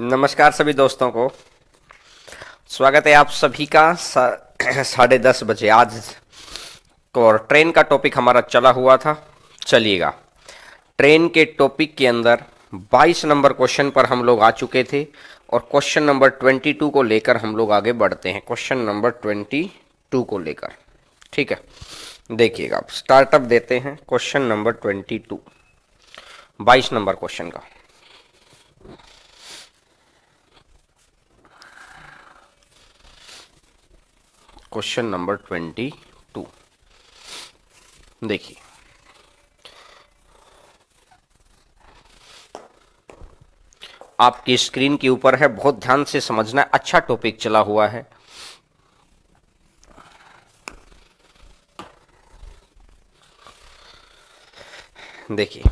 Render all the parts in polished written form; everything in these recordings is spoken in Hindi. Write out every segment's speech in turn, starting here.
नमस्कार सभी दोस्तों को। स्वागत है आप सभी का 10:30 बजे आज को। और ट्रेन का टॉपिक हमारा चला हुआ था। चलिएगा, ट्रेन के टॉपिक के अंदर 22 नंबर क्वेश्चन पर हम लोग आ चुके थे और क्वेश्चन नंबर 22 को लेकर हम लोग आगे बढ़ते हैं। क्वेश्चन नंबर 22 को लेकर, ठीक है। देखिएगा, आप स्टार्टअप देते हैं क्वेश्चन नंबर 22, 22 नंबर क्वेश्चन का। क्वेश्चन नंबर 22 देखिए, आपकी स्क्रीन के ऊपर है, बहुत ध्यान से समझना है। अच्छा टॉपिक चला हुआ है। देखिए,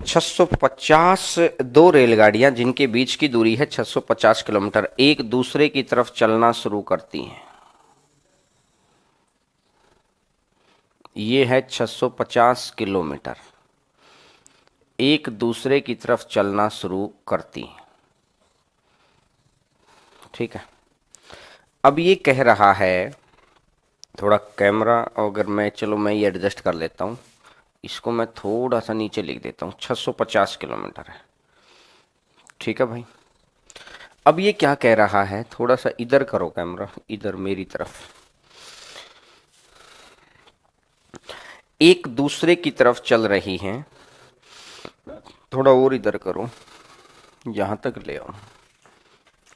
650 दो रेलगाड़ियां जिनके बीच की दूरी है 650 किलोमीटर एक दूसरे की तरफ चलना शुरू करती हैं। ये है 650 किलोमीटर एक दूसरे की तरफ चलना शुरू करती हैं, ठीक है। अब ये कह रहा है, थोड़ा कैमरा अगर मैं ये एडजस्ट कर लेता हूँ, इसको मैं थोड़ा सा नीचे लिख देता हूँ। 650 किलोमीटर है, ठीक है भाई। अब ये क्या कह रहा है, थोड़ा सा इधर करो कैमरा, इधर मेरी तरफ। एक दूसरे की तरफ चल रही हैं, थोड़ा और इधर करो, यहां तक ले आओ।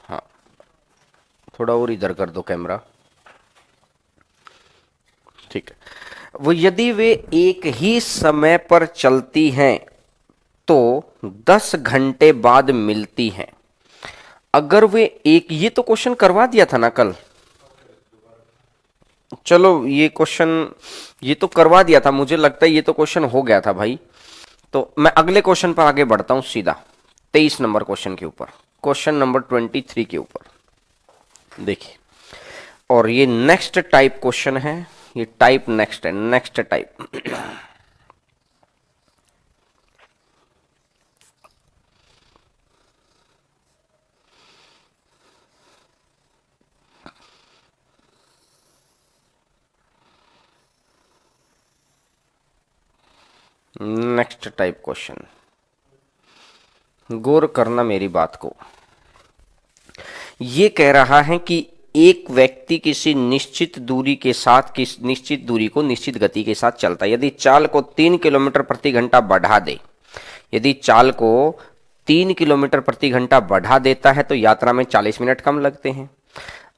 हाँ, थोड़ा और इधर कर दो कैमरा, ठीक है। वो यदि वे एक ही समय पर चलती हैं तो 10 घंटे बाद मिलती हैं। अगर वे एक, ये तो क्वेश्चन करवा दिया था ना कल। चलो, ये तो करवा दिया था, मुझे लगता है ये तो क्वेश्चन हो गया था भाई। तो मैं अगले क्वेश्चन पर आगे बढ़ता हूं सीधा, 23 नंबर क्वेश्चन के ऊपर, क्वेश्चन नंबर 23 के ऊपर। देखिए, और ये नेक्स्ट टाइप क्वेश्चन है, ये टाइप नेक्स्ट है, next type. Next type question, गौर करना मेरी बात को। ये कह रहा है कि एक व्यक्ति किसी निश्चित दूरी के साथ, किस निश्चित दूरी को निश्चित गति के साथ चलता है। यदि चाल को 3 किलोमीटर प्रति घंटा बढ़ा दे, यदि चाल को 3 किलोमीटर प्रति घंटा बढ़ा देता है तो यात्रा में 40 मिनट कम लगते हैं।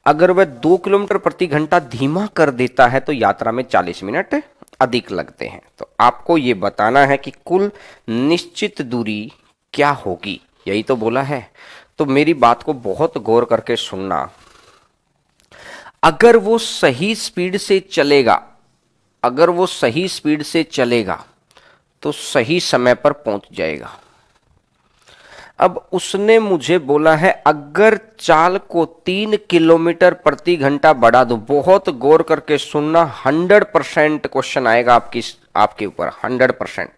अगर वह 2 किलोमीटर प्रति घंटा धीमा कर देता है तो यात्रा में 40 मिनट अधिक लगते हैं। तो आपको यह बताना है कि कुल निश्चित दूरी क्या होगी, यही तो बोला है। तो मेरी बात को बहुत गौर करके सुनना। अगर वो सही स्पीड से चलेगा, अगर वो सही स्पीड से चलेगा तो सही समय पर पहुंच जाएगा। अब उसने मुझे बोला है अगर चाल को 3 किलोमीटर प्रति घंटा बढ़ा दो, बहुत गौर करके सुनना, 100% क्वेश्चन आएगा आपके ऊपर, 100%।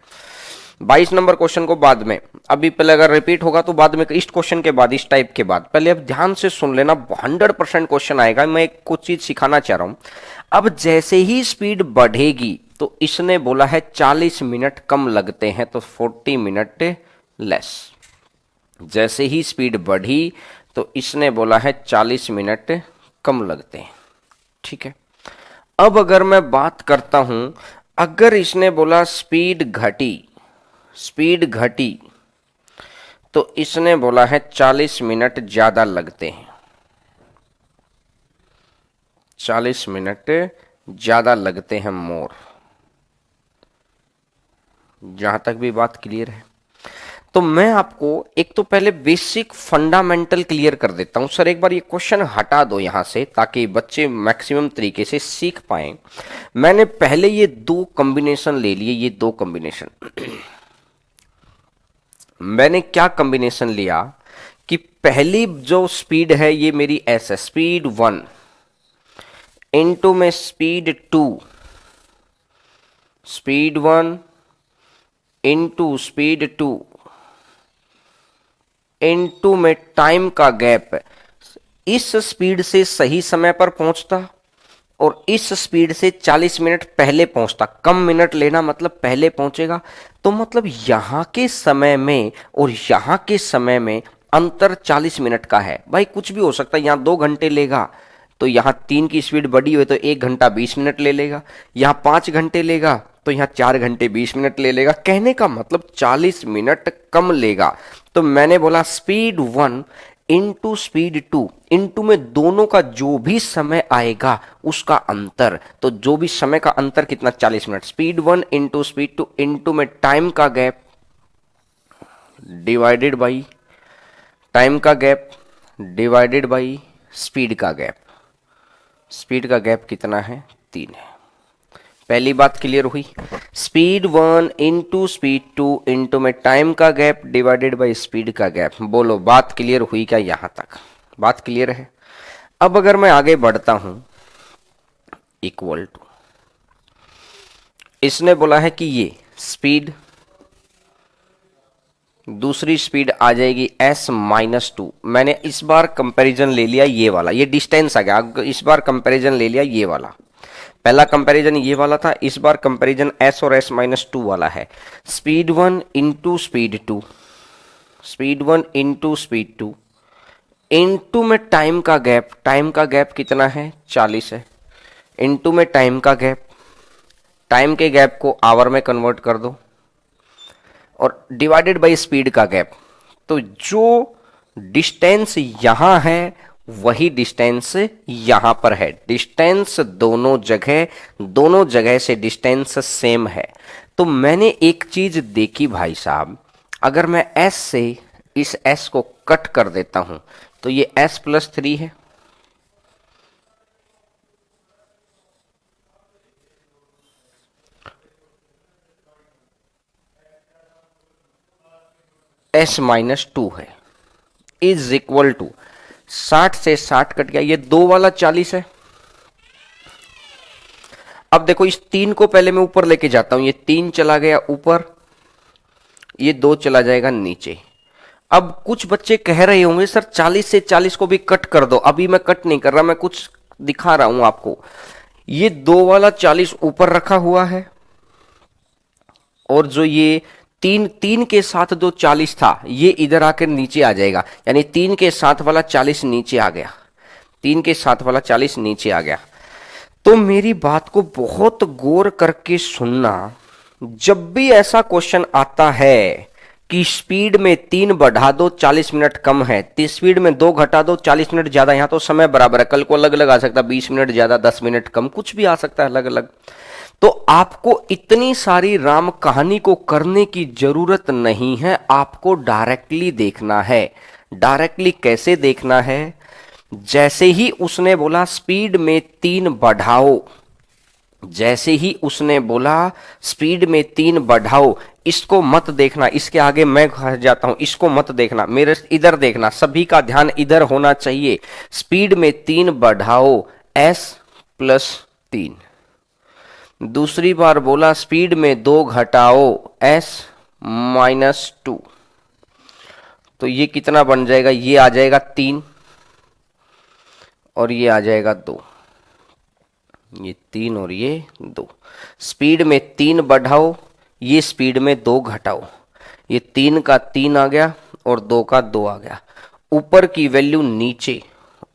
22 नंबर क्वेश्चन को बाद में, अभी पहले अगर रिपीट होगा तो बाद में, इस क्वेश्चन के बाद, इस टाइप के बाद, पहले अब ध्यान से सुन लेना, 100% क्वेश्चन आएगा। मैं कुछ चीज सिखाना चाह रहा हूं। अब जैसे ही स्पीड बढ़ेगी तो इसने बोला है 40 मिनट कम लगते हैं, तो 40 मिनट लेस। जैसे ही स्पीड बढ़ी तो इसने बोला है 40 मिनट कम लगते हैं, ठीक है। अब अगर मैं बात करता हूं, अगर इसने बोला स्पीड घटी, स्पीड घटी, तो इसने बोला है 40 मिनट ज्यादा लगते हैं, 40 मिनट ज्यादा लगते हैं मोर। जहां तक भी बात क्लियर है, तो मैं आपको एक तो पहले बेसिक फंडामेंटल क्लियर कर देता हूं। सर एक बार ये क्वेश्चन हटा दो यहां से, ताकि बच्चे मैक्सिमम तरीके से सीख पाए। मैंने पहले ये दो कॉम्बिनेशन ले लिए, ये दो कॉम्बिनेशन। मैंने क्या कॉम्बिनेशन लिया कि पहली जो स्पीड है ये मेरी एस है, स्पीड 1 इंटू में speed 2, speed 1 into speed 2 into में टाइम का गैप, इस स्पीड से सही समय पर पहुंचता और इस स्पीड से 40 मिनट पहले पहुंचता, कम मिनट लेना मतलब पहले पहुंचेगा। तो मतलब यहां के समय में और यहां के समय में अंतर 40 मिनट का है। भाई कुछ भी हो सकता है, यहां 2 घंटे लेगा तो यहां 3 की स्पीड बढ़ी हुई तो 1 घंटा 20 मिनट ले लेगा, यहां 5 घंटे लेगा तो यहां 4 घंटे 20 मिनट ले लेगा। कहने का मतलब 40 मिनट कम लेगा। तो मैंने बोला स्पीड 1 इंटू स्पीड 2, इंटू में दोनों का जो भी समय आएगा उसका अंतर, तो जो भी समय का अंतर कितना 40 minute. Speed 1 into speed 2 into में टाइम का गैप डिवाइडेड बाई टाइम का गैप डिवाइडेड बाई स्पीड का गैप। स्पीड का गैप कितना है 3 है। पहली बात क्लियर हुई। स्पीड 1 इंटू स्पीड 2 इंटू में टाइम का गैप डिवाइडेड बाई स्पीड का गैप। बोलो बात क्लियर हुई क्या? यहां तक बात क्लियर है। अब अगर मैं आगे बढ़ता हूं, इक्वल टू, इसने बोला है कि ये स्पीड, दूसरी स्पीड आ जाएगी s-2। मैंने इस बार कंपैरिजन ले लिया ये वाला, ये डिस्टेंस आ गया। इस बार कंपैरिजन ले लिया ये वाला, पहला कंपैरिजन ये वाला था, इस बार कंपैरिजन s और s-2 वाला है। Speed 1 into speed 2, speed 1 into speed 2 into में टाइम का गैप, टाइम का गैप कितना है 40 है, इंटू में टाइम का गैप, टाइम के गैप को आवर में कन्वर्ट कर दो और डिवाइडेड बाय स्पीड का गैप। तो जो डिस्टेंस यहां है वही डिस्टेंस यहां पर है। डिस्टेंस दोनों जगह से डिस्टेंस सेम है। तो मैंने एक चीज देखी भाई साहब, अगर मैं s से इस s को कट कर देता हूं तो ये s+3 है, s-2 है, इज इक्वल टू 60 से 60 कट गया, ये 2 वाला 40 है। अब देखो इस 3 को पहले मैं ऊपर लेके जाता हूं, ये 3 चला गया ऊपर, ये 2 चला जाएगा नीचे। अब कुछ बच्चे कह रहे होंगे सर 40 से 40 को भी कट कर दो। अभी मैं कट नहीं कर रहा, मैं कुछ दिखा रहा हूं आपको। ये 2 वाला 40 ऊपर रखा हुआ है और जो ये तीन के साथ जो 40 था ये इधर आकर नीचे आ जाएगा, यानी 3 के साथ वाला 40 नीचे आ गया, 3 के साथ वाला 40 नीचे आ गया। तो मेरी बात को बहुत गौर करके सुनना, जब भी ऐसा क्वेश्चन आता है कि स्पीड में 3 बढ़ा दो 40 मिनट कम है, स्पीड में 2 घटा दो 40 मिनट ज्यादा, यहां तो समय बराबर है, कल को अलग अलग आ सकता है, 20 मिनट ज्यादा 10 मिनट कम, कुछ भी आ सकता है अलग अलग। तो आपको इतनी सारी राम कहानी को करने की जरूरत नहीं है, आपको डायरेक्टली देखना है। डायरेक्टली कैसे देखना है? जैसे ही उसने बोला स्पीड में 3 बढ़ाओ, जैसे ही उसने बोला स्पीड में 3 बढ़ाओ, इसको मत देखना, इसके आगे मैं घर जाता हूं, इसको मत देखना, मेरे इधर देखना, सभी का ध्यान इधर होना चाहिए। स्पीड में 3 बढ़ाओ s+3, दूसरी बार बोला स्पीड में 2 घटाओ s-2, तो ये कितना बन जाएगा? ये आ जाएगा 3 और ये आ जाएगा 2, ये 3 और ये 2। स्पीड में 3 बढ़ाओ, ये स्पीड में 2 घटाओ, ये 3 का 3 आ गया और 2 का 2 आ गया। ऊपर की वैल्यू नीचे,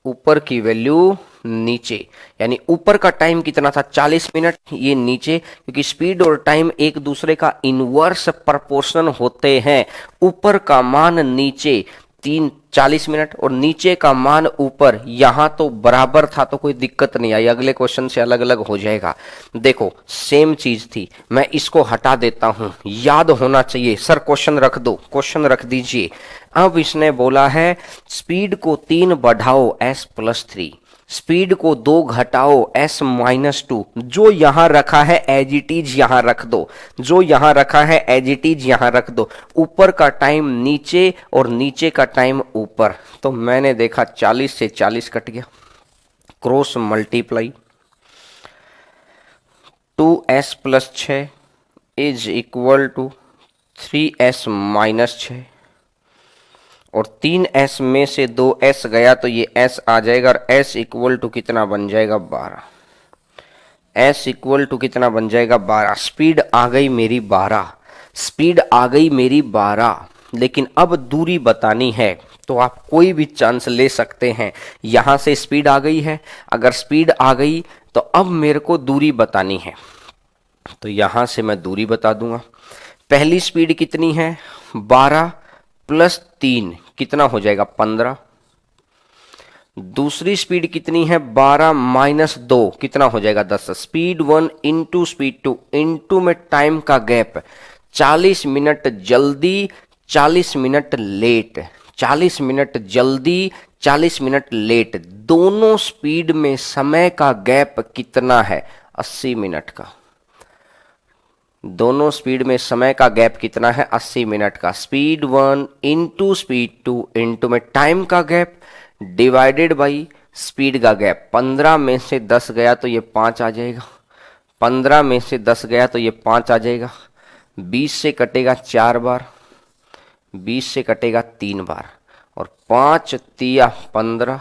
ऊपर की वैल्यू नीचे, यानी ऊपर का टाइम कितना था 40 मिनट, ये नीचे, क्योंकि स्पीड और टाइम एक दूसरे का इनवर्स प्रोपोर्शनल होते हैं। ऊपर का मान नीचे 40 मिनट और नीचे का मान ऊपर, यहां तो बराबर था तो कोई दिक्कत नहीं आई, अगले क्वेश्चन से अलग अलग हो जाएगा। देखो सेम चीज थी, मैं इसको हटा देता हूं, याद होना चाहिए। सर क्वेश्चन रख दो, क्वेश्चन रख दीजिए। अब इसने बोला है स्पीड को 3 बढ़ाओ s+3, स्पीड को 2 घटाओ s-2, जो यहां रखा है एज इट इज यहां रख दो, जो यहां रखा है एज इट इज यहां रख दो। ऊपर का टाइम नीचे और नीचे का टाइम ऊपर, तो मैंने देखा 40 से 40 कट गया, cross multiply 2s+6 is equal to 3s-6, और 3s में से 2s गया तो ये s आ जाएगा और s इक्वल टू कितना बन जाएगा 12। s इक्वल टू कितना बन जाएगा 12। स्पीड आ गई मेरी 12, स्पीड आ गई मेरी 12। लेकिन अब दूरी बतानी है तो आप कोई भी चांस ले सकते हैं। यहां से स्पीड आ गई है, अगर स्पीड आ गई तो अब मेरे को दूरी बतानी है, तो यहां से मैं दूरी बता दूंगा। पहली स्पीड कितनी है 12 प्लस 3 कितना हो जाएगा 15। दूसरी स्पीड कितनी है 12 माइनस 2 कितना हो जाएगा 10। स्पीड 1 इंटू स्पीड 2 इंटू में टाइम का गैप 40 मिनट जल्दी 40 मिनट लेट, 40 मिनट जल्दी 40 मिनट लेट, दोनों स्पीड में समय का गैप कितना है 80 मिनट का। दोनों स्पीड में समय का गैप कितना है 80 मिनट का। स्पीड 1 इंटू स्पीड 2 इंटू में टाइम का गैप डिवाइडेड बाई स्पीड का गैप। 15 में से 10 गया तो ये 5 आ जाएगा, 15 में से 10 गया तो ये 5 आ जाएगा। 20 से कटेगा 4 बार, 20 से कटेगा 3 बार, और 5 तिया 15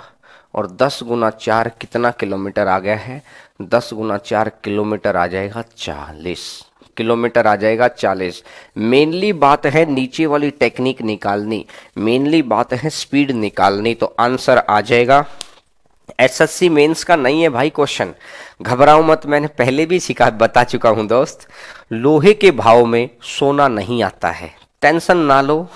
और 10 गुना 4 कितना किलोमीटर आ गया है 10 गुना 4 किलोमीटर आ जाएगा 40 किलोमीटर आ जाएगा 40। मेनली बात है नीचे वाली टेक्निक निकालनी, मेनली बात है स्पीड निकालनी, तो आंसर आ जाएगा। एसएससी मेंस का नहीं है भाई क्वेश्चन, घबराओ मत, मैंने पहले भी बता चुका हूं दोस्त, लोहे के भाव में सोना नहीं आता है, टेंशन ना लो,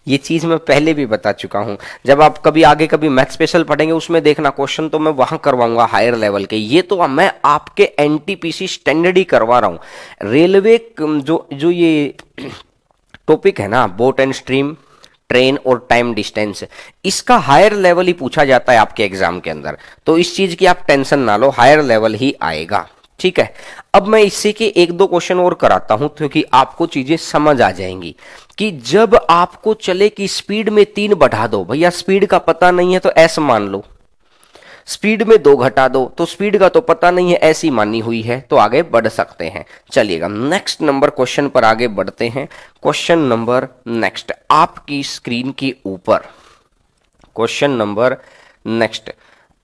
ये चीज मैं पहले भी बता चुका हूं। जब आप कभी आगे कभी मैथ स्पेशल पढ़ेंगे उसमें देखना क्वेश्चन तो मैं वहां करवाऊंगा हायर लेवल के, ये तो मैं आपके एनटीपीसी स्टैंडर्ड ही करवा रहा हूं। रेलवे जो ये टॉपिक है ना, बोट एंड स्ट्रीम, ट्रेन और टाइम डिस्टेंस, इसका हायर लेवल ही पूछा जाता है आपके एग्जाम के अंदर, तो इस चीज की आप टेंशन ना लो, हायर लेवल ही आएगा, ठीक है। अब मैं इससे के 1-2 क्वेश्चन और कराता हूं क्योंकि आपको चीजें समझ आ जाएंगी कि जब आपको चले कि स्पीड में 3 बढ़ा दो, भैया स्पीड का पता नहीं है तो एस मान लो, स्पीड में 2 घटा दो तो स्पीड का तो पता नहीं है, ऐसी मानी हुई है, तो आगे बढ़ सकते हैं। चलिएगा नेक्स्ट नंबर क्वेश्चन पर आगे बढ़ते हैं। क्वेश्चन नंबर नेक्स्ट आपकी स्क्रीन के ऊपर, क्वेश्चन नंबर नेक्स्ट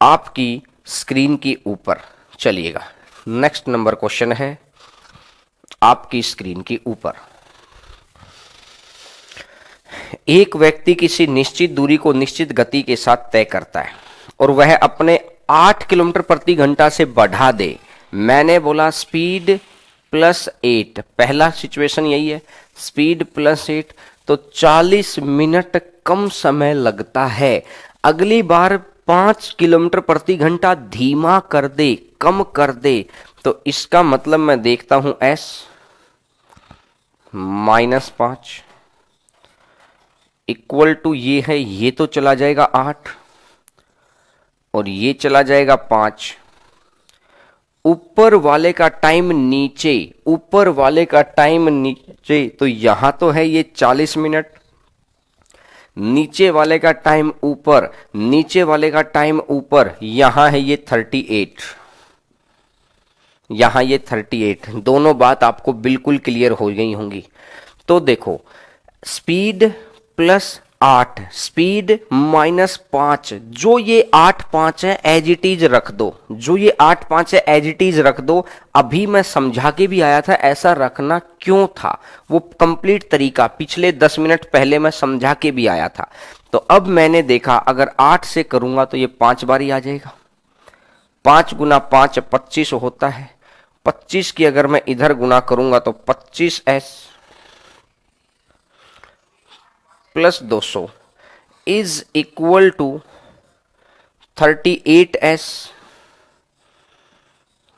आपकी स्क्रीन के ऊपर, चलिएगा नेक्स्ट नंबर क्वेश्चन है आपकी स्क्रीन के ऊपर। एक व्यक्ति किसी निश्चित दूरी को निश्चित गति के साथ तय करता है और वह अपने 8 किलोमीटर प्रति घंटा से बढ़ा दे। मैंने बोला स्पीड प्लस 8, पहला सिचुएशन यही है, स्पीड प्लस 8, तो 40 मिनट कम समय लगता है। अगली बार 5 किलोमीटर प्रति घंटा धीमा कर दे, कम कर दे, तो इसका मतलब मैं देखता हूं s -5 इक्वल टू ये है, ये तो चला जाएगा 8 और ये चला जाएगा 5, ऊपर वाले का टाइम नीचे, ऊपर वाले का टाइम नीचे, तो यहां तो है ये 40 मिनट, नीचे वाले का टाइम ऊपर, नीचे वाले का टाइम ऊपर, यहां है ये 38, यहां ये 38, दोनों बात आपको बिल्कुल क्लियर हो गई होंगी। तो देखो स्पीड प्लस 8, स्पीड -5, जो ये 8-5 है एज इट इज रख दो, जो ये 8-5 है एज इट इज रख दो। अभी मैं समझा के भी आया था ऐसा रखना क्यों था, वो कंप्लीट तरीका पिछले 10 मिनट पहले मैं समझा के भी आया था। तो अब मैंने देखा अगर 8 से करूंगा तो ये 5 बार ही आ जाएगा, 5 गुना 5 25 होता है, 25 की अगर मैं इधर गुना करूंगा तो 25s plus 200 is equal to 38s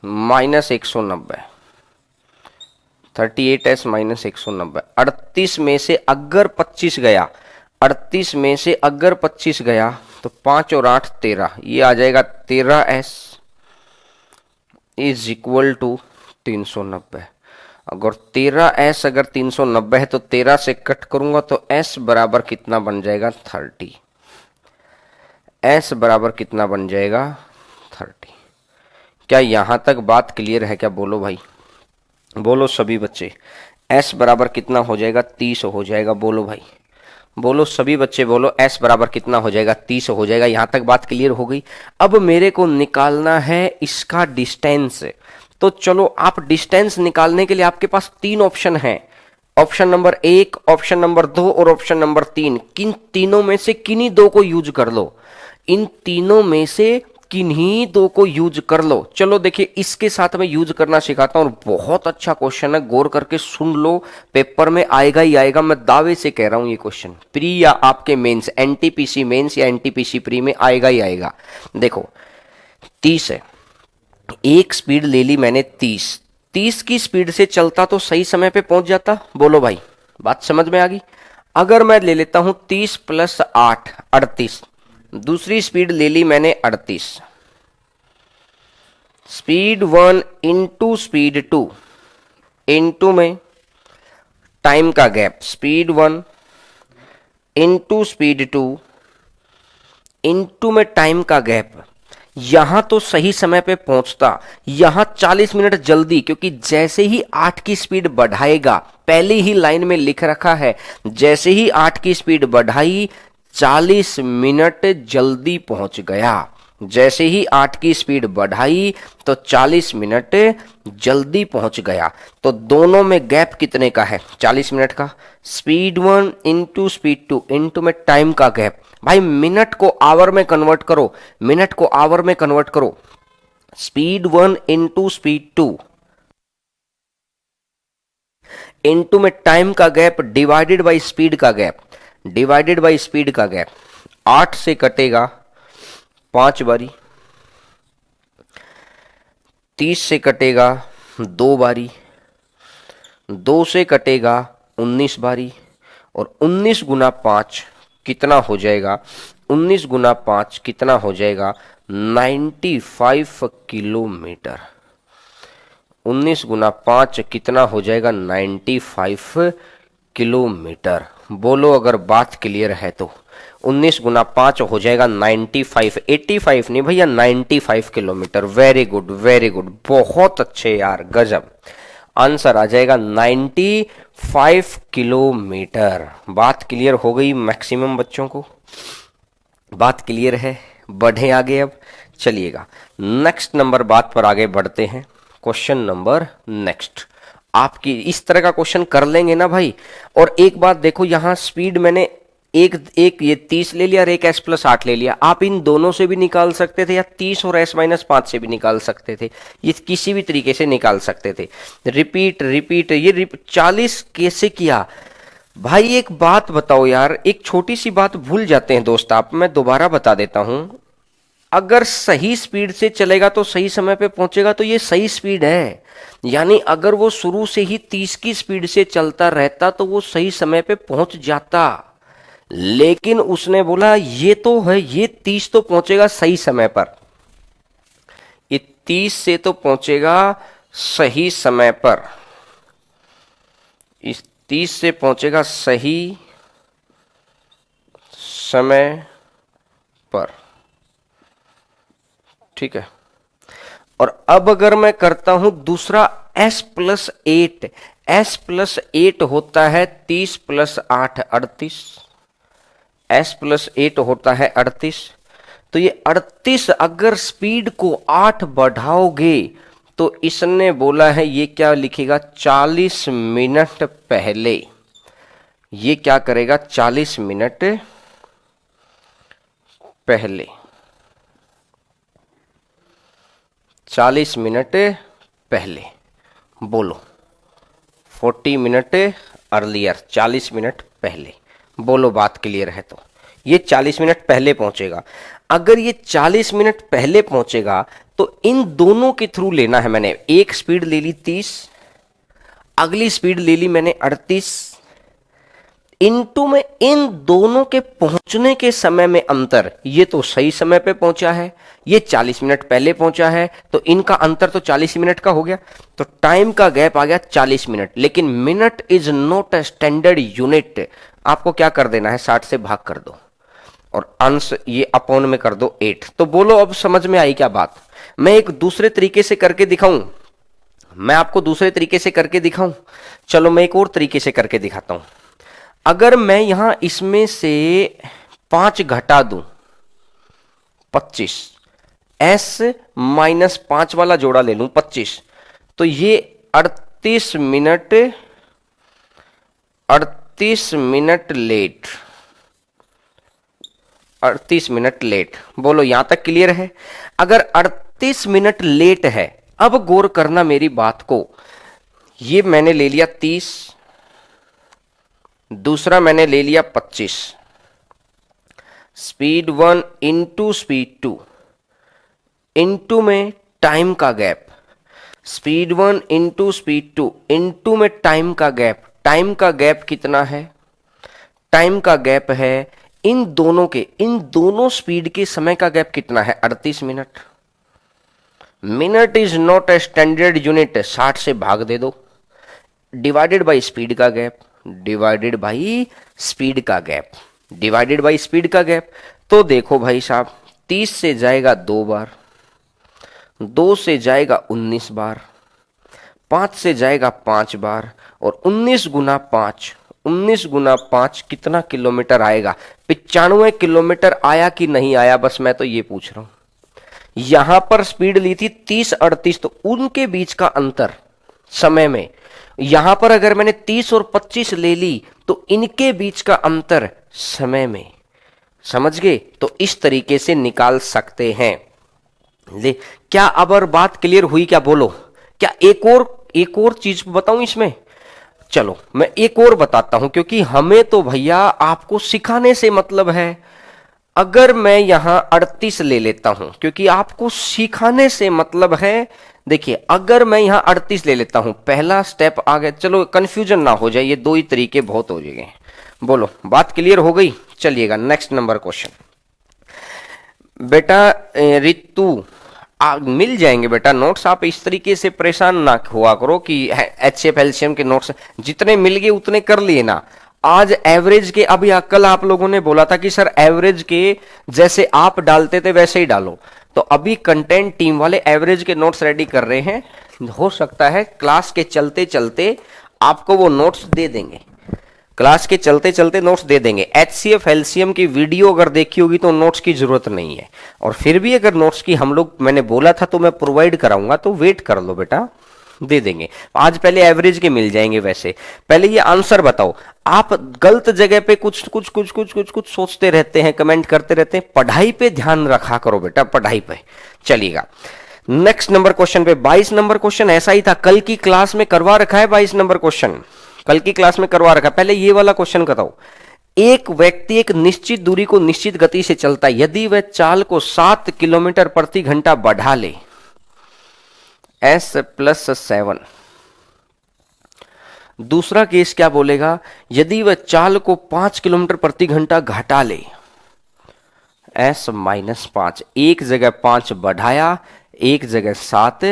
minus 190, 38s minus 190। 38 में से अगर 25 गया, 38 में से अगर 25 गया तो 5 और 8 13, ये आ जाएगा 13s इज इक्वल टू 390। अगर 13s अगर 390 है तो 13 से कट करूंगा तो s बराबर कितना बन जाएगा 30, s बराबर कितना बन जाएगा 30। क्या यहां तक बात क्लियर है क्या, बोलो भाई, बोलो सभी बच्चे, s बराबर कितना हो जाएगा 30 हो जाएगा, बोलो भाई, बोलो सभी बच्चे बोलो, s बराबर कितना हो जाएगा, 30 हो जाएगा। यहां तक बात क्लियर हो गई। अब मेरे को निकालना है इसका डिस्टेंस। तो चलो आप डिस्टेंस निकालने के लिए आपके पास तीन ऑप्शन है, ऑप्शन नंबर 1, ऑप्शन नंबर 2 और ऑप्शन नंबर 3। किन तीनों में से किन्हीं दो को यूज कर लो, इन तीनों में से किन्हीं दो को यूज कर लो। चलो देखिए इसके साथ मैं यूज करना सिखाता हूं, बहुत अच्छा क्वेश्चन है, गौर करके सुन लो, पेपर में आएगा ही आएगा, मैं दावे से कह रहा हूं। ये क्वेश्चन प्री या आपके मेंस, एनटीपीसी मेंस या एनटीपीसी प्री में आएगा ही आएगा। देखो 30 है, एक स्पीड ले ली मैंने 30 की स्पीड से चलता तो सही समय पे पहुंच जाता। बोलो भाई बात समझ में आ गई। अगर मैं ले लेता हूं 30 + 8 38, दूसरी स्पीड ले ली मैंने 38, स्पीड 1 इंटू स्पीड 2, इंटू में टाइम का gap, speed 1 into speed 2, into में टाइम का गैप। यहां तो सही समय पे पहुंचता, यहां 40 मिनट जल्दी, क्योंकि जैसे ही 8 की स्पीड बढ़ाएगा, पहले ही लाइन में लिख रखा है, जैसे ही 8 की स्पीड बढ़ाई 40 मिनट जल्दी पहुंच गया। जैसे ही 8 की स्पीड बढ़ाई तो 40 मिनट जल्दी पहुंच गया। तो दोनों में गैप कितने का है, 40 मिनट का। स्पीड 1 इंटू स्पीड 2 इंटू में टाइम का गैप। भाई मिनट को आवर में कन्वर्ट करो, मिनट को आवर में कन्वर्ट करो। स्पीड 1 इंटू स्पीड 2 इंटू में टाइम का गैप डिवाइडेड बाई स्पीड का गैप, डिवाइडेड बाई स्पीड का गैप। 8 से कटेगा 5 बारी, 30 से कटेगा 2 बारी, 2 से कटेगा 19 बारी, और 19 गुना 5 कितना हो जाएगा, 19 गुना 5 कितना हो जाएगा, 95 किलोमीटर। 19 गुना 5 कितना हो जाएगा, 95 किलोमीटर। बोलो अगर बात क्लियर है तो। 19 गुना 5 हो जाएगा 95, 85 नहीं भैया, 95 kilometre. Very good very good, बहुत अच्छे यार, गजब। आंसर आ जाएगा 95 किलोमीटर। बात क्लियर हो गई मैक्सिमम बच्चों को, बात क्लियर है। बढ़े आगे अब, चलिएगा नेक्स्ट नंबर बात पर आगे बढ़ते हैं। क्वेश्चन नंबर नेक्स्ट, आपकी इस तरह का क्वेश्चन कर लेंगे ना भाई। और एक बात देखो, यहां स्पीड मैंने एक ये 30 ले लिया और एक s + 8 ले लिया। आप इन दोनों से भी निकाल सकते थे, या 30 और s - 5 से भी निकाल सकते थे, ये किसी भी तरीके से निकाल सकते थे। रिपीट रिपीट, ये 40 कैसे किया भाई। एक बात बताओ यार, एक छोटी सी बात भूल जाते हैं दोस्त आप, मैं दोबारा बता देता हूं। अगर सही स्पीड से चलेगा तो सही समय पे पहुंचेगा, तो ये सही स्पीड है। यानी अगर वो शुरू से ही 30 की स्पीड से चलता रहता तो वो सही समय पे पहुंच जाता। लेकिन उसने बोला ये तो है, ये 30 तो पहुंचेगा सही समय पर, ये 30 से तो पहुंचेगा सही समय पर, इस 30 से पहुंचेगा सही समय पर, ठीक है। और अब अगर मैं करता हूं दूसरा s + 8, s + 8 होता है 30 + 8 38, s + 8 होता है 38। तो ये 38 अगर स्पीड को 8 बढ़ाओगे तो इसने बोला है ये क्या लिखेगा, 40 मिनट पहले। ये क्या करेगा, 40 मिनट पहले, 40 मिनट पहले। बोलो 40 मिनट अर्लियर, 40 मिनट पहले। बोलो बात क्लियर है तो। ये 40 मिनट पहले पहुंचेगा। अगर ये 40 मिनट पहले पहुंचेगा तो इन दोनों के थ्रू लेना है मैंने। एक स्पीड ले ली 30, अगली स्पीड ले ली मैंने 38, इनटू में इन दोनों के पहुंचने के समय में अंतर। ये तो सही समय पे पहुंचा है, ये 40 मिनट पहले पहुंचा है, तो इनका अंतर तो 40 मिनट का हो गया। तो टाइम का गैप आ गया 40 मिनट। लेकिन minute is not a standard unit. आपको क्या कर देना है, 60 से भाग कर दो और अंश ये अपॉन में कर दो 8। तो बोलो अब समझ में आई क्या बात। मैं एक दूसरे तरीके से करके दिखाऊं, मैं आपको दूसरे तरीके से करके दिखाऊं। चलो मैं एक और तरीके से करके दिखाता हूं। अगर मैं यहां इसमें से 5 घटा दूं 25, एस माइनस 5 वाला जोड़ा ले लूं 25, तो ये 38 मिनट लेट, 38 मिनट लेट। बोलो यहां तक क्लियर है? अगर 38 मिनट लेट है, अब गौर करना मेरी बात को, ये मैंने ले लिया 30, दूसरा मैंने ले लिया 25, स्पीड 1 इंटू स्पीड 2 इंटू में टाइम का gap, speed 1 into speed 2 into में टाइम का गैप। टाइम का गैप कितना है? टाइम का गैप है इन दोनों स्पीड के समय का गैप कितना है? 38 minute. Minute is not a standard unit, 60 से भाग दे दो, डिवाइडेड बाई स्पीड का गैप, डिवाइडेड बाई स्पीड का गैप, डिवाइडेड बाई स्पीड का गैप। तो देखो भाई साहब, 30 से जाएगा 2 बार, 2 से जाएगा 19 बार, 5 से जाएगा 5 बार, और 19 गुना 5, 19 गुना 5 कितना किलोमीटर आएगा? 95 किलोमीटर आया कि नहीं आया? बस मैं तो ये पूछ रहा हूं। यहां पर स्पीड ली थी 30-38, तो उनके बीच का अंतर समय में, यहां पर अगर मैंने 30 और 25 ले ली तो इनके बीच का अंतर समय में, समझ गए? तो इस तरीके से निकाल सकते हैं। ले, क्या अब और बात क्लियर हुई क्या? बोलो। क्या एक और चीज बताऊं इसमें? चलो मैं एक और बताता हूं, क्योंकि हमें तो भैया आपको सिखाने से मतलब है। अगर मैं यहां 38 ले लेता हूं, क्योंकि आपको सिखाने से मतलब है। देखिए, अगर मैं यहां 38 ले लेता हूं, पहला स्टेप आ गया। चलो कंफ्यूजन ना हो जाए, ये 2 ही तरीके बहुत हो जाएंगे। बोलो, बात क्लियर हो गई? चलिएगा नेक्स्ट नंबर क्वेश्चन। बेटा रितु, मिल जाएंगे बेटा नोट्स, आप इस तरीके से परेशान ना हुआ करो कि HCF एलसीएम के नोट्स जितने मिल गए उतने कर लिए ना। आज एवरेज के, अभी कल आप लोगों ने बोला था कि सर एवरेज के जैसे आप डालते थे वैसे ही डालो, तो अभी कंटेंट टीम वाले एवरेज के नोट्स रेडी कर रहे हैं। हो सकता है क्लास के चलते चलते आपको वो नोट्स दे देंगे, क्लास के चलते चलते नोट्स दे देंगे। HCF एलसीएम की वीडियो अगर देखी होगी तो नोट्स की जरूरत नहीं है, और फिर भी अगर नोट्स की हम लोग, मैंने बोला था तो मैं प्रोवाइड कराऊंगा, तो वेट कर लो बेटा, दे देंगे। आज पहले एवरेज के मिल जाएंगे। वैसे पहले ये आंसर बताओ, आप गलत जगह पे कुछ सोचते रहते हैं, कमेंट करते रहते हैं। पढ़ाई पे ध्यान रखा करो बेटा, पढ़ाई पे। चलिएगा नेक्स्ट नंबर क्वेश्चन पे। 22 नंबर क्वेश्चन ऐसा ही था, कल की क्लास में करवा रखा है। 22 नंबर क्वेश्चन कल की क्लास में करवा रखा है। पहले ये वाला क्वेश्चन बताओ। एक व्यक्ति एक निश्चित दूरी को निश्चित गति से चलता है, यदि वह चाल को 7 किलोमीटर प्रति घंटा बढ़ा ले, S+7। दूसरा केस क्या बोलेगा? यदि वह चाल को 5 किलोमीटर प्रति घंटा घटा ले, S-5। एक जगह 5 बढ़ाया, एक जगह 7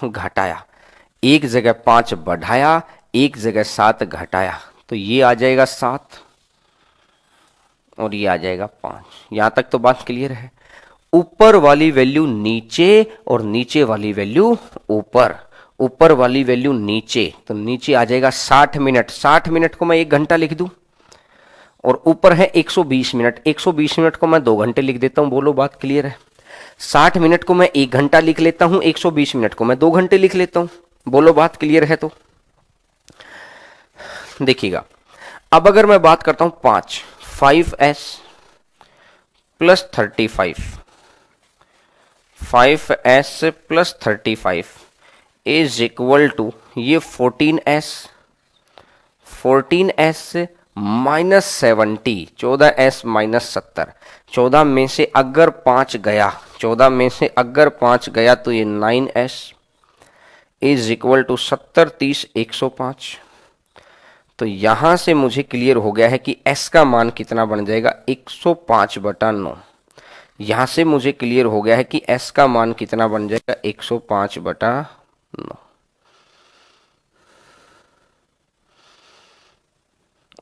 घटाया, एक जगह 5 बढ़ाया, एक जगह 7 घटाया, तो ये आ जाएगा 7 और ये आ जाएगा 5। यहां तक तो बात क्लियर है। ऊपर वाली वैल्यू नीचे और नीचे वाली वैल्यू ऊपर, ऊपर वाली वैल्यू नीचे, तो नीचे आ जाएगा 60 मिनट। 60 मिनट को मैं 1 घंटा लिख दूं, और ऊपर है 120 मिनट। 120 मिनट को मैं 2 घंटे लिख देता हूं। बोलो, बात क्लियर है? 60 मिनट को मैं 1 घंटा लिख लेता हूं, 120 मिनट को मैं 2 घंटे लिख लेता हूं। बोलो, बात क्लियर है? तो देखिएगा, अब अगर मैं बात करता हूं 5S plus 35, 5S plus 35 is equal to ये 14S, 14S minus 70, 14S minus 70। 14 में से अगर 5 गया, 14 में से अगर 5 गया तो ये 9S इज इक्वल टू 70, 30, 105। तो यहां से मुझे क्लियर हो गया है कि S का मान कितना बन जाएगा? 105/9। यहां से मुझे क्लियर हो गया है कि S का मान कितना बन जाएगा? 105/9।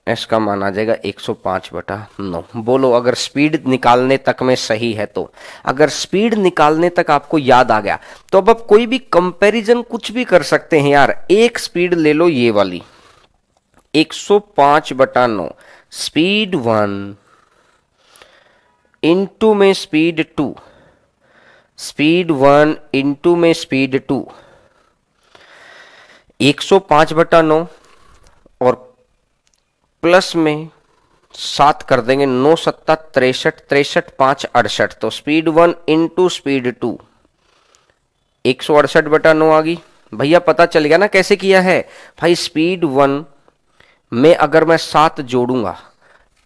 S का मान आ जाएगा 105/9। बोलो, अगर स्पीड निकालने तक में सही है तो, अगर स्पीड निकालने तक आपको याद आ गया तो अब आप कोई भी कंपैरिजन कुछ भी कर सकते हैं यार। एक स्पीड ले लो ये वाली, 105/9, स्पीड 1 इंटू में स्पीड 2, स्पीड 1 इंटू में स्पीड 2, 105/9 और प्लस में 7 कर देंगे, 9 सत्ता 63, 63 5 68। तो स्पीड 1 इंटू स्पीड 2 168/9 आ गई। भैया पता चल गया ना कैसे किया है भाई। स्पीड 1 में अगर मैं 7 जोड़ूंगा,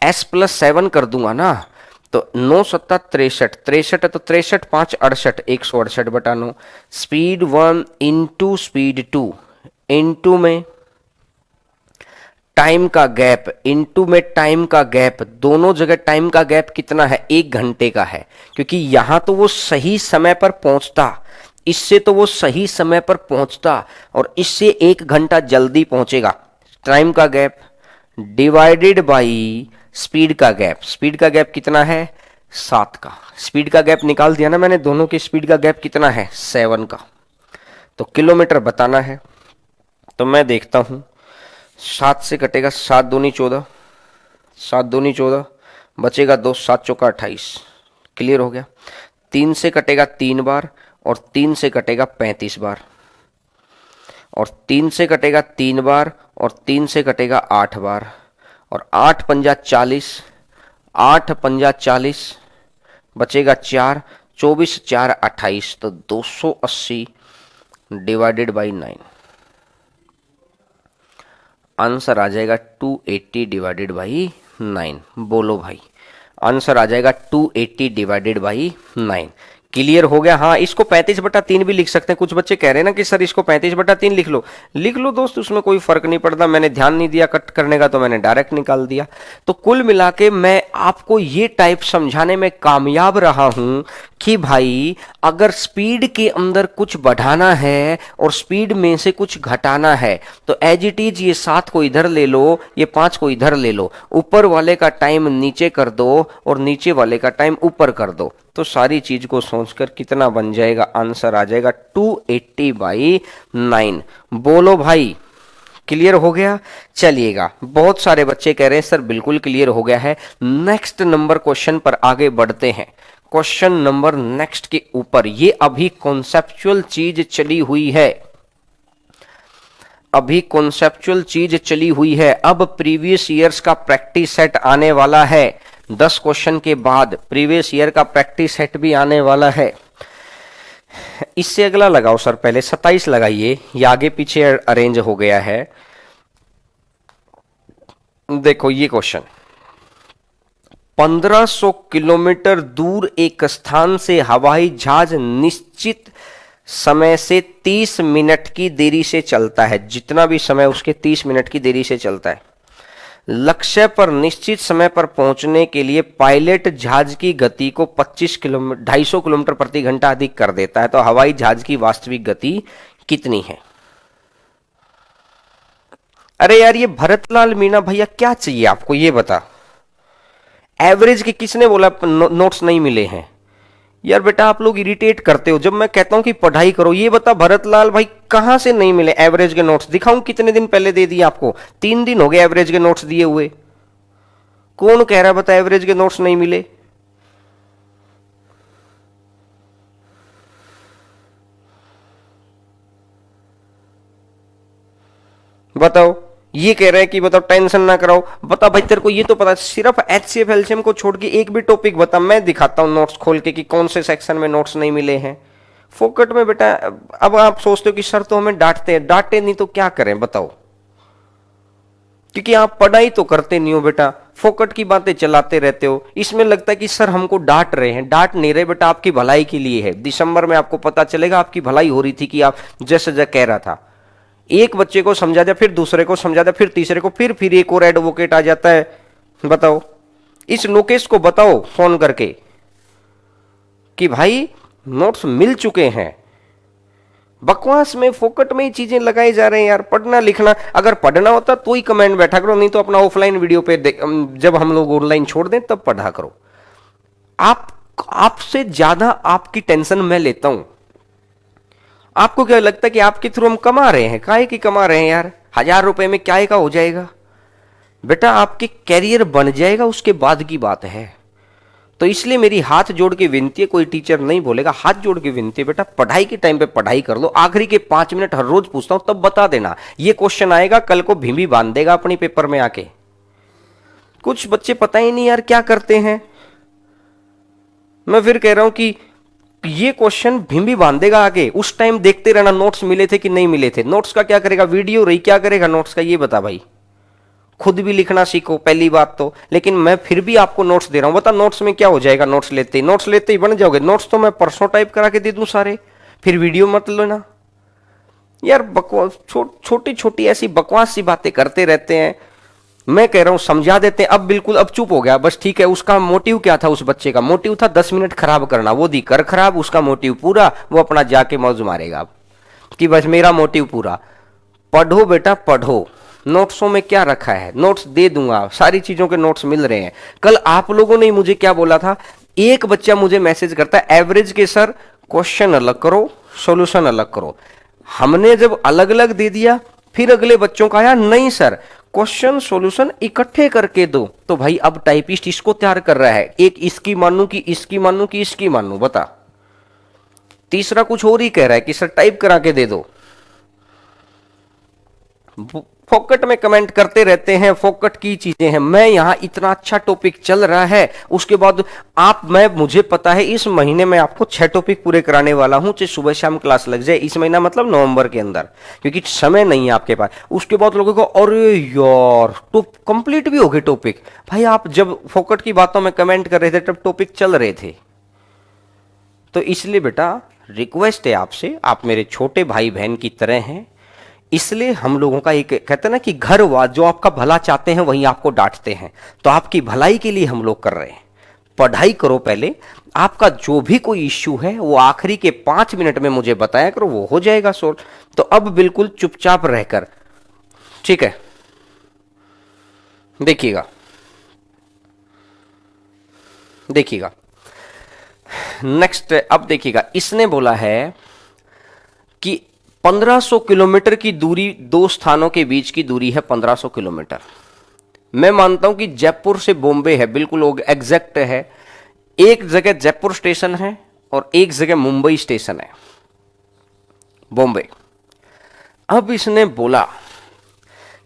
s + 7 कर दूंगा ना, तो 9 सत्ता 63, 63 तो 63 5 68, 168/9। स्पीड 1 इंटू स्पीड 2 इंटू में टाइम का गैप, इंटू में टाइम का गैप, दोनों जगह टाइम का गैप कितना है, 1 घंटे का है, क्योंकि यहां तो वो सही समय पर पहुंचता, इससे तो वो सही समय पर पहुंचता और इससे 1 घंटा जल्दी पहुंचेगा। टाइम का गैप डिवाइडेड बाई स्पीड का गैप, स्पीड का गैप कितना है 7 का, स्पीड का गैप निकाल दिया ना मैंने, दोनों के स्पीड का गैप कितना है 7 का। तो किलोमीटर बताना है, तो मैं देखता हूं 7 से कटेगा 7 दूनी 14, 7 दूनी 14, बचेगा 2, 7 चौका 28, क्लियर हो गया। 3 से कटेगा 3 बार और 3 से कटेगा 35 बार, और 3 से कटेगा 3 बार और 3 से कटेगा 8 बार, और 8 पंजा 40, 8 पंजा 40, बचेगा 4, 24 4 28, तो 280 डिवाइडेड बाई 9, आंसर आ जाएगा 280 डिवाइडेड बाई 9। बोलो भाई, आंसर आ जाएगा 280 डिवाइडेड बाई 9। क्लियर हो गया। हाँ, इसको 35/3 भी लिख सकते हैं। कुछ बच्चे कह रहे हैं ना कि सर इसको 35/3 लिख लो, लिख लो दोस्त, उसमें कोई फर्क नहीं पड़ता। मैंने ध्यान नहीं दिया कट करने का, तो मैंने डायरेक्ट निकाल दिया। तो कुल मिला के मैं आपको ये टाइप समझाने में कामयाब रहा हूं कि भाई अगर स्पीड के अंदर कुछ बढ़ाना है और स्पीड में से कुछ घटाना है, तो एज इट इज ये 7 को इधर ले लो, ये 5 को इधर ले लो, ऊपर वाले का टाइम नीचे कर दो और नीचे वाले का टाइम ऊपर कर दो, तो सारी चीज को सोचकर कितना बन जाएगा, आंसर आ जाएगा 280/9। बोलो भाई, क्लियर हो गया। चलिएगा, बहुत सारे बच्चे कह रहे हैं सर बिल्कुल क्लियर हो गया है। नेक्स्ट नंबर क्वेश्चन पर आगे बढ़ते हैं। क्वेश्चन नंबर नेक्स्ट के ऊपर, ये अभी कॉन्सेप्चुअल चीज चली हुई है, अभी कॉन्सेप्चुअल चीज चली हुई है। अब प्रीवियस ईयर्स का प्रैक्टिस सेट आने वाला है। 10 क्वेश्चन के बाद प्रीवियस ईयर का प्रैक्टिस सेट भी आने वाला है। इससे अगला लगाओ सर, पहले 27 लगाइए, ये आगे पीछे अरेंज हो गया है। देखो ये क्वेश्चन, 1500 किलोमीटर दूर एक स्थान से हवाई जहाज निश्चित समय से 30 मिनट की देरी से चलता है, जितना भी समय उसके 30 मिनट की देरी से चलता है। लक्ष्य पर निश्चित समय पर पहुंचने के लिए पायलट जहाज की गति को 250 किलोमीटर प्रति घंटा अधिक कर देता है, तो हवाई जहाज की वास्तविक गति कितनी है? अरे यार, ये भरतलाल मीणा भैया क्या चाहिए आपको, ये बता। एवरेज के किसने बोला नोट्स नहीं मिले हैं? यार बेटा, आप लोग इरिटेट करते हो जब मैं कहता हूं कि पढ़ाई करो। ये बता भरतलाल भाई, कहां से नहीं मिले एवरेज के नोट्स? दिखाऊं कितने दिन पहले दे दिए आपको? 3 दिन हो गए एवरेज के नोट्स दिए हुए। कौन कह रहा है बता एवरेज के नोट्स नहीं मिले? बताओ। ये कह रहे हैं कि बताओ टेंशन ना कराओ। बता भाई, तेरे को ये तो पता, सिर्फ HCF एलसीएम को छोड़ के एक भी टॉपिक बता, मैं दिखाता हूं नोट्स खोल के कि कौन से सेक्शन में नोट्स नहीं मिले हैं। फोकट में बेटा। अब आप सोचते हो कि सर तो हमें डांटते हैं, डांटे नहीं तो क्या करें बताओ, क्योंकि आप पढ़ाई तो करते नहीं हो बेटा, फोकट की बातें चलाते रहते हो। इसमें लगता है कि सर हमको डांट रहे हैं, डांट नहीं रहे बेटा, आपकी भलाई के लिए है। दिसंबर में आपको पता चलेगा आपकी भलाई हो रही थी कि आप जैसे जैसे कह रहा था। एक बच्चे को समझा दिया, फिर दूसरे को समझा दिया, फिर तीसरे को, फिर एक और एडवोकेट आ जाता है। बताओ, इस लोकेश को बताओ फोन करके कि भाई नोट्स मिल चुके हैं। बकवास में फोकट में ही चीजें लगाई जा रहे हैं यार। पढ़ना लिखना अगर पढ़ना होता तो ही कमेंट बैठा करो, नहीं तो अपना ऑफलाइन वीडियो पे जब हम लोग ऑनलाइन छोड़ दें तब पढ़ा करो। आपसे ज्यादा आपकी टेंशन मैं लेता हूं। आपको क्या लगता है कि आपके थ्रू हम कमा रहे हैं? काहे की कमा रहे हैं यार? 1000 रुपए में क्या का हो जाएगा? बेटा आपके कैरियर बन जाएगा उसके बाद की बात है। तो इसलिए मेरी हाथ जोड़ के विनती है, कोई टीचर नहीं बोलेगा, हाथ जोड़ के विनती है बेटा पढ़ाई के टाइम पे पढ़ाई कर लो, आखिरी के 5 मिनट हर रोज पूछता हूं तब बता देना। ये क्वेश्चन आएगा कल को भीमी बांध देगा अपनी पेपर में आके। कुछ बच्चे पता ही नहीं यार क्या करते हैं। मैं फिर कह रहा हूं कि ये क्वेश्चन भीमी बांध देगा आगे, उस टाइम देखते रहना नोट्स मिले थे कि नहीं मिले थे। नोट्स का क्या करेगा, वीडियो रही, क्या करेगा नोट्स का ये बता भाई। खुद भी लिखना सीखो पहली बात तो, लेकिन मैं फिर भी आपको नोट्स दे रहा हूं। बता नोट्स में क्या हो जाएगा, नोट्स लेते ही बन जाओगे। नोट्स तो मैं परसों टाइप करा के दे दूं सारे, फिर वीडियो मत लेना यार। बकवास छोटी छोटी ऐसी बकवास सी बातें करते रहते हैं। मैं कह रहा हूं समझा देते हैं। अब बिल्कुल अब चुप हो गया बस, ठीक है। उसका मोटिव क्या था, उस बच्चे का मोटिव था 10 मिनट खराब करना, वो दी कर खराब, उसका मोटिव पूरा, वो अपना जाके मौज मारेगा अब कि बस मेरा मोटिव पूरा। पढ़ो बेटा पढ़ो, नोट्सों में क्या रखा है, नोट्स दे दूंगा, सारी चीजों के नोट्स मिल रहे हैं। कल आप लोगों ने मुझे क्या बोला था, एक बच्चा मुझे मैसेज करता है एवरेज के सर क्वेश्चन अलग करो सॉल्यूशन अलग करो। हमने जब अलग अलग दे दिया फिर अगले बच्चों का आया नहीं सर क्वेश्चन सॉल्यूशन इकट्ठे करके दो। तो भाई अब टाइपिस्ट इसको तैयार कर रहा है, एक इसकी मानू कि इसकी मानू कि इसकी मानू, बता। तीसरा कुछ और ही कह रहा है कि सर टाइप करा के दे दो। फोकट में कमेंट करते रहते हैं, फोकट की चीजें हैं। मैं यहां इतना अच्छा टॉपिक चल रहा है, उसके बाद मुझे पता है इस महीने में आपको 6 टॉपिक पूरे कराने वाला हूं, चाहे सुबह शाम क्लास लग जाए। इस महीना मतलब नवंबर के अंदर, क्योंकि समय नहीं है आपके पास। उसके बाद लोगों को अरे यार तो कंप्लीट भी हो गए टॉपिक। भाई आप जब फोकट की बातों में कमेंट कर रहे थे तब टॉपिक चल रहे थे। तो इसलिए बेटा रिक्वेस्ट है आपसे, आप मेरे छोटे भाई बहन की तरह हैं। इसलिए हम लोगों का एक कहते हैं ना कि घर जो आपका भला चाहते हैं वहीं आपको डांटते हैं। तो आपकी भलाई के लिए हम लोग कर रहे हैं। पढ़ाई करो पहले, आपका जो भी कोई इश्यू है वो आखिरी के 5 मिनट में मुझे बताया करो, वो हो जाएगा सोल्व। तो अब बिल्कुल चुपचाप रहकर, ठीक है। देखिएगा देखिएगा नेक्स्ट, अब देखिएगा इसने बोला है कि 1500 किलोमीटर की दूरी, दो स्थानों के बीच की दूरी है 1500 किलोमीटर। मैं मानता हूं कि जयपुर से बॉम्बे है, बिल्कुल एग्जैक्ट है। एक जगह जयपुर स्टेशन है और एक जगह मुंबई स्टेशन है, बॉम्बे। अब इसने बोला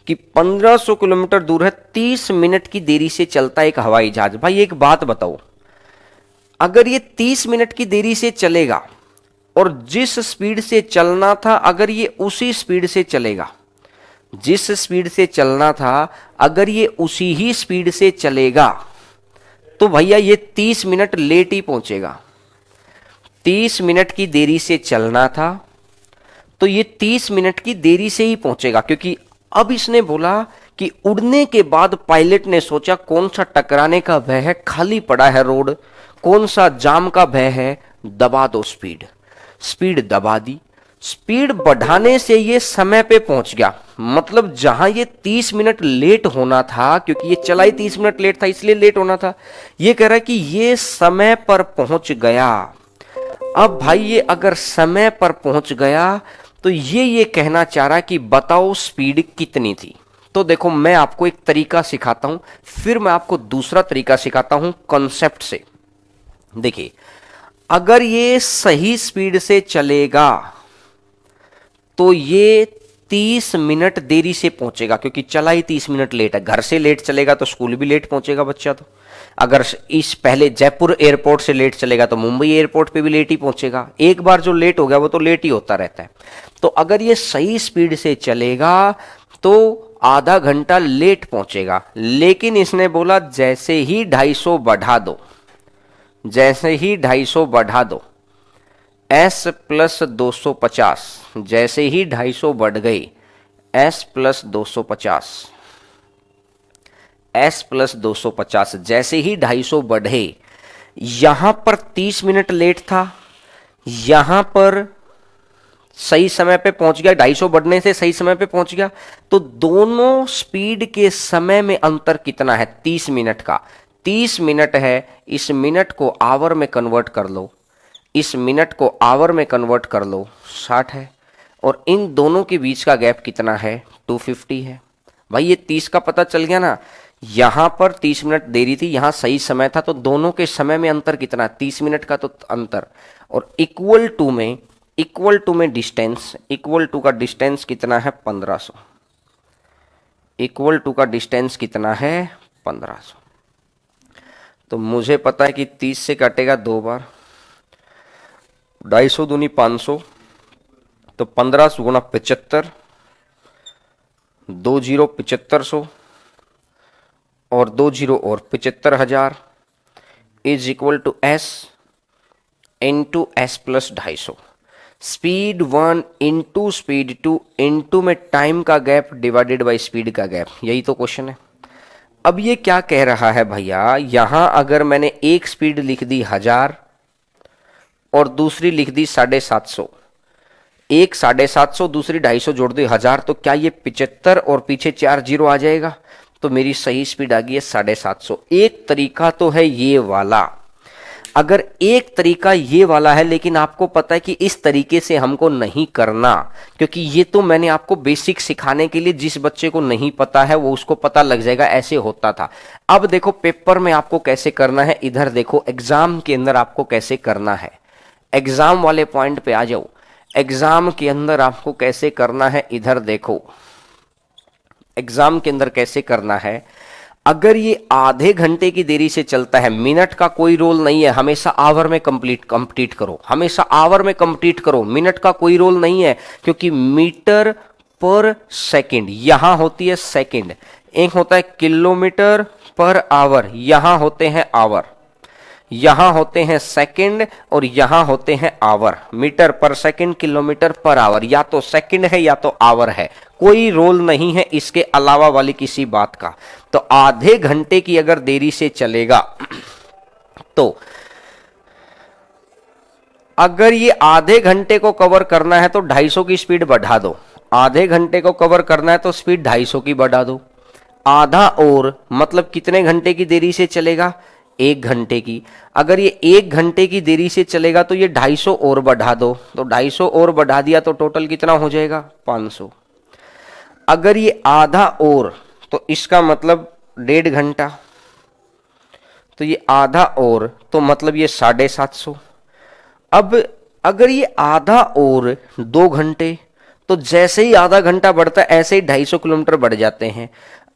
कि 1500 किलोमीटर दूर है, 30 मिनट की देरी से चलता एक हवाई जहाज। भाई एक बात बताओ, अगर ये 30 मिनट की देरी से चलेगा और जिस स्पीड से चलना था अगर ये उसी स्पीड से चलेगा, जिस स्पीड से चलना था अगर ये उसी ही स्पीड से चलेगा, तो भैया ये 30 मिनट लेट ही पहुंचेगा। 30 मिनट की देरी से चलना था तो ये 30 मिनट की देरी से ही पहुंचेगा। क्योंकि अब इसने बोला कि उड़ने के बाद पायलट ने सोचा कौन सा टकराने का भय है, खाली पड़ा है रोड, कौन सा जाम का भय है, दबा दो स्पीड। स्पीड दबा दी, स्पीड बढ़ाने से ये समय पे पहुंच गया। मतलब जहां ये 30 मिनट लेट होना था, क्योंकि ये चला ही 30 मिनट लेट था इसलिए लेट होना था, ये कह रहा है कि ये समय पर पहुंच गया। अब भाई ये अगर समय पर पहुंच गया तो ये कहना चाह रहा है कि बताओ स्पीड कितनी थी। तो देखो मैं आपको एक तरीका सिखाता हूं, फिर मैं आपको दूसरा तरीका सिखाता हूं कॉन्सेप्ट से। देखिए अगर ये सही स्पीड से चलेगा तो ये 30 मिनट देरी से पहुंचेगा, क्योंकि चला ही 30 मिनट लेट है। घर से लेट चलेगा तो स्कूल भी लेट पहुंचेगा बच्चा। तो अगर इस पहले जयपुर एयरपोर्ट से लेट चलेगा तो मुंबई एयरपोर्ट पे भी लेट ही पहुंचेगा। एक बार जो लेट हो गया वो तो लेट ही होता रहता है। तो अगर ये सही स्पीड से चलेगा तो आधा घंटा लेट पहुंचेगा। लेकिन इसने बोला जैसे ही 250 बढ़ा दो, जैसे ही 250 बढ़ा दो, s प्लस 250, जैसे ही 250 बढ़ गई, s प्लस 250, s प्लस 250, जैसे ही 250 बढ़े, यहां पर 30 मिनट लेट था, यहां पर सही समय पे पहुंच गया, 250 बढ़ने से सही समय पे पहुंच गया। तो दोनों स्पीड के समय में अंतर कितना है, 30 मिनट का। 30 मिनट है, इस मिनट को आवर में कन्वर्ट कर लो, इस मिनट को आवर में कन्वर्ट कर लो, 60 है। और इन दोनों के बीच का गैप कितना है, 250 है। भाई ये 30 का पता चल गया ना, यहां पर 30 मिनट देरी थी, यहां सही समय था, तो दोनों के समय में अंतर कितना, 30 मिनट का तो अंतर। और इक्वल टू में डिस्टेंस, इक्वल टू का डिस्टेंस कितना है 1500, इक्वल टू का डिस्टेंस कितना है 1500। तो मुझे पता है कि 30 से कटेगा 2 बार, 250 दूनी 500, तो 1500 गुना 75, 2 जीरो 7500 और 2 जीरो और 75,000 is equal to S into S plus 250। Speed 1 into speed 2 into में टाइम का गैप डिवाइडेड बाई स्पीड का गैप, यही तो क्वेश्चन है। अब ये क्या कह रहा है भैया, यहां अगर मैंने एक स्पीड लिख दी 1000 और दूसरी लिख दी 750, एक 750 दूसरी 250 जोड़ दी 1000, तो क्या ये 75 और पीछे 4 जीरो आ जाएगा, तो मेरी सही स्पीड आ गई है 750। एक तरीका तो है ये वाला, अगर एक तरीका ये वाला है, लेकिन आपको पता है कि इस तरीके से हमको नहीं करना, क्योंकि ये तो मैंने आपको बेसिक सिखाने के लिए, जिस बच्चे को नहीं पता है वो उसको पता लग जाएगा, ऐसे होता था। अब देखो पेपर में आपको कैसे करना है, इधर देखो एग्जाम के अंदर आपको कैसे करना है, एग्जाम वाले पॉइंट पे आ जाओ। एग्जाम के अंदर आपको कैसे करना है, इधर देखो एग्जाम के अंदर कैसे करना है। अगर ये आधे घंटे की देरी से चलता है, मिनट का कोई रोल नहीं है, हमेशा आवर में कंप्लीट करो, हमेशा आवर में कंप्लीट करो, मिनट का कोई रोल नहीं है, क्योंकि मीटर पर सेकंड यहां होती है सेकंड, एक होता है किलोमीटर पर आवर, यहां होते हैं आवर, यहां होते हैं सेकंड और यहां होते हैं आवर। मीटर पर सेकंड, किलोमीटर पर आवर, या तो सेकंड है या तो आवर है, कोई रोल नहीं है इसके अलावा वाली किसी बात का। तो आधे घंटे की अगर देरी से चलेगा, तो अगर ये आधे घंटे को कवर करना है तो 250 की स्पीड बढ़ा दो, आधे घंटे को कवर करना है तो स्पीड 250 की बढ़ा दो, आधा और मतलब कितने घंटे की देरी से चलेगा, 1 घंटे की। अगर ये 1 घंटे की देरी से चलेगा तो ये 250 और बढ़ा दो, तो 250 और बढ़ा दिया तो टोटल कितना हो जाएगा 500। अगर ये आधा और, तो इसका मतलब 1.5 घंटा, तो ये आधा और तो मतलब ये 750। अब अगर ये आधा और 2 घंटे, तो जैसे ही आधा घंटा बढ़ता है ऐसे ही 250 किलोमीटर बढ़ जाते हैं।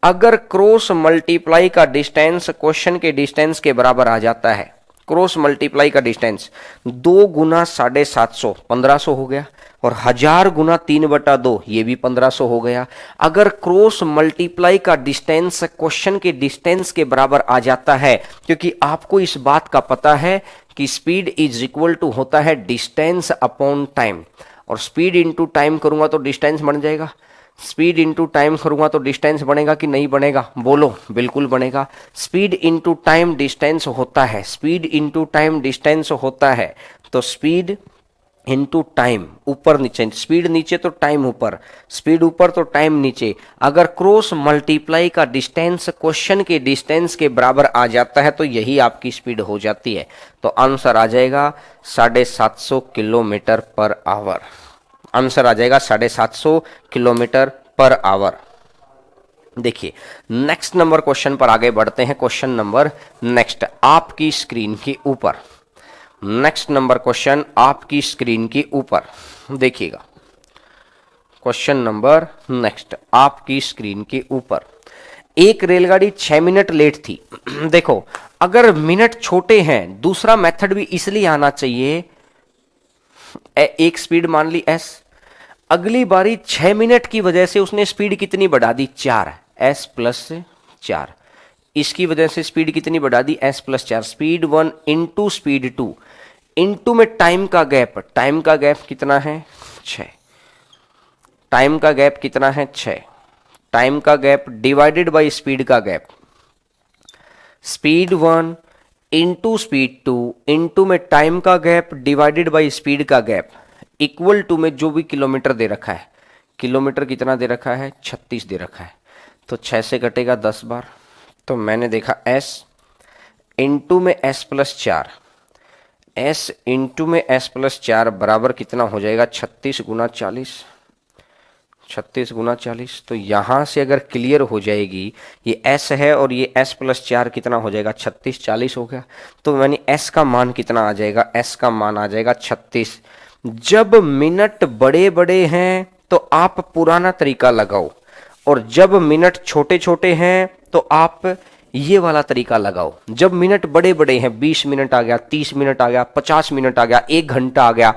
अगर क्रॉस मल्टीप्लाई का डिस्टेंस क्वेश्चन के डिस्टेंस के बराबर आ जाता है, क्रॉस मल्टीप्लाई का डिस्टेंस 2 गुना 750 1500 हो गया, और 1000 गुना 3/2 ये भी 1500 हो गया। अगर क्रॉस मल्टीप्लाई का डिस्टेंस क्वेश्चन के डिस्टेंस के बराबर आ जाता है, क्योंकि आपको इस बात का पता है कि स्पीड इज इक्वल टू होता है डिस्टेंस अपॉन टाइम, और स्पीड इंटू टाइम करूंगा तो डिस्टेंस बन जाएगा, स्पीड इंटू टाइम करूंगा तो डिस्टेंस बनेगा कि नहीं बनेगा, बोलो, बिल्कुल बनेगा। स्पीड इंटू टाइम डिस्टेंस होता है, स्पीड इंटू टाइम डिस्टेंस होता है, तो स्पीड इंटू टाइम, ऊपर नीचे, स्पीड नीचे तो टाइम ऊपर, स्पीड ऊपर तो टाइम नीचे। अगर क्रॉस मल्टीप्लाई का डिस्टेंस क्वेश्चन के डिस्टेंस के बराबर आ जाता है तो यही आपकी स्पीड हो जाती है। तो आंसर आ जाएगा 750 किलोमीटर पर आवर, आंसर आ जाएगा 750 किलोमीटर पर आवर। देखिए नेक्स्ट नंबर क्वेश्चन पर आगे बढ़ते हैं। क्वेश्चन नंबर नेक्स्ट आपकी स्क्रीन के ऊपर, नेक्स्ट नंबर क्वेश्चन आपकी स्क्रीन के ऊपर देखिएगा। क्वेश्चन नंबर नेक्स्ट आपकी स्क्रीन के ऊपर, एक रेलगाड़ी 6 मिनट लेट थी। देखो अगर मिनट छोटे हैं, दूसरा मेथड भी इसलिए आना चाहिए, एक स्पीड मान ली s, अगली बारी 6 मिनट की वजह से उसने स्पीड कितनी बढ़ा दी 4, s प्लस 4, इसकी वजह से स्पीड कितनी बढ़ा दी s plus 4। Speed 1 into speed 2 into में टाइम का गैप, टाइम का गैप कितना है 6, टाइम का गैप कितना है 6, टाइम का गैप डिवाइडेड बाय स्पीड का gap, speed 1 into speed 2 into में टाइम का गैप डिवाइडेड बाय स्पीड का गैप, इक्वल टू में जो भी किलोमीटर दे रखा है, किलोमीटर कितना दे रखा है 36 दे रखा है, तो 6 से कटेगा 10 बार, तो मैंने देखा s इंटू में s प्लस 4, s इंटू में s प्लस 4 बराबर कितना हो जाएगा 36 गुना 40, 36 गुना 40, तो यहां से अगर क्लियर हो जाएगी, ये s है और ये s प्लस 4 कितना हो जाएगा, 36, 40 हो गया। तो यानी s का मान कितना आ जाएगा, s का मान आ जाएगा 36। जब मिनट बड़े बड़े हैं तो आप पुराना तरीका लगाओ, और जब मिनट छोटे छोटे हैं तो आप ये वाला तरीका लगाओ। जब मिनट बड़े बड़े हैं, 20 मिनट आ गया, 30 मिनट आ गया, 50 मिनट आ गया, 1 घंटा आ गया,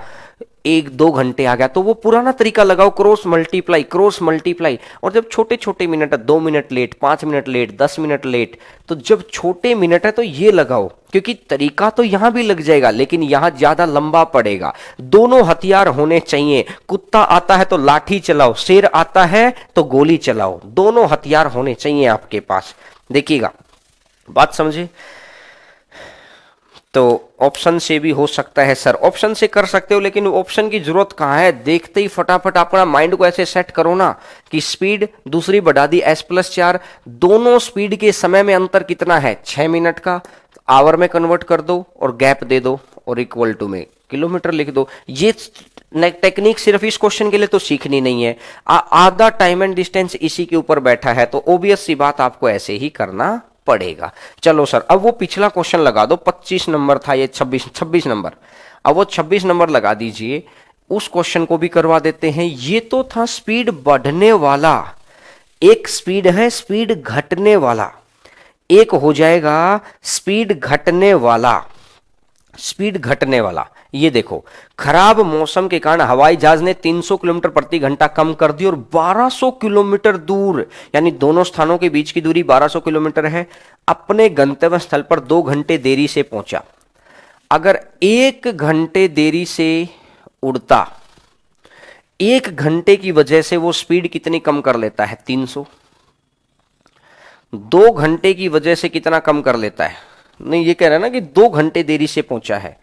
1-2 घंटे आ गया, तो वो पुराना तरीका लगाओ, क्रॉस मल्टीप्लाई, क्रॉस मल्टीप्लाई। और जब छोटे छोटे मिनट है, 2 minute late, 5 minute late, 10 minute late, तो जब छोटे मिनट है तो ये लगाओ, क्योंकि तरीका तो यहां भी लग जाएगा लेकिन यहां ज्यादा लंबा पड़ेगा। दोनों हथियार होने चाहिए। कुत्ता आता है तो लाठी चलाओ, शेर आता है तो गोली चलाओ, दोनों हथियार होने चाहिए आपके पास। देखिएगा, बात समझे। तो ऑप्शन से भी हो सकता है सर, ऑप्शन से कर सकते हो, लेकिन ऑप्शन की जरूरत कहां है, देखते ही फटाफट अपना माइंड को ऐसे सेट करो ना कि स्पीड दूसरी बढ़ा दी, s+4, दोनों स्पीड के समय में अंतर कितना है, 6 मिनट का, आवर में कन्वर्ट कर दो और गैप दे दो और इक्वल टू में किलोमीटर लिख दो। ये टेक्निक सिर्फ इस क्वेश्चन के लिए तो सीखनी नहीं है, आधा टाइम एंड डिस्टेंस इसी के ऊपर बैठा है, तो ऑब्वियस सी बात आपको ऐसे ही करना पड़ेगा। चलो सर, अब वो पिछला क्वेश्चन लगा दो, 25 नंबर था, ये 26 नंबर, अब वो 26 नंबर लगा दीजिए, उस क्वेश्चन को भी करवा देते हैं। ये तो था स्पीड बढ़ने वाला, एक स्पीड है स्पीड घटने वाला, एक हो जाएगा स्पीड घटने वाला, स्पीड घटने वाला। ये देखो, खराब मौसम के कारण हवाई जहाज ने 300 किलोमीटर प्रति घंटा कम कर दी और 1200 किलोमीटर दूर, यानी दोनों स्थानों के बीच की दूरी 1200 किलोमीटर है, अपने गंतव्य स्थल पर 2 घंटे देरी से पहुंचा। अगर 1 घंटे देरी से उड़ता, 1 घंटे की वजह से वो स्पीड कितनी कम कर लेता है, 300। 2 घंटे की वजह से कितना कम कर लेता है, नहीं ये कह रहा है ना कि 2 घंटे देरी से पहुंचा है,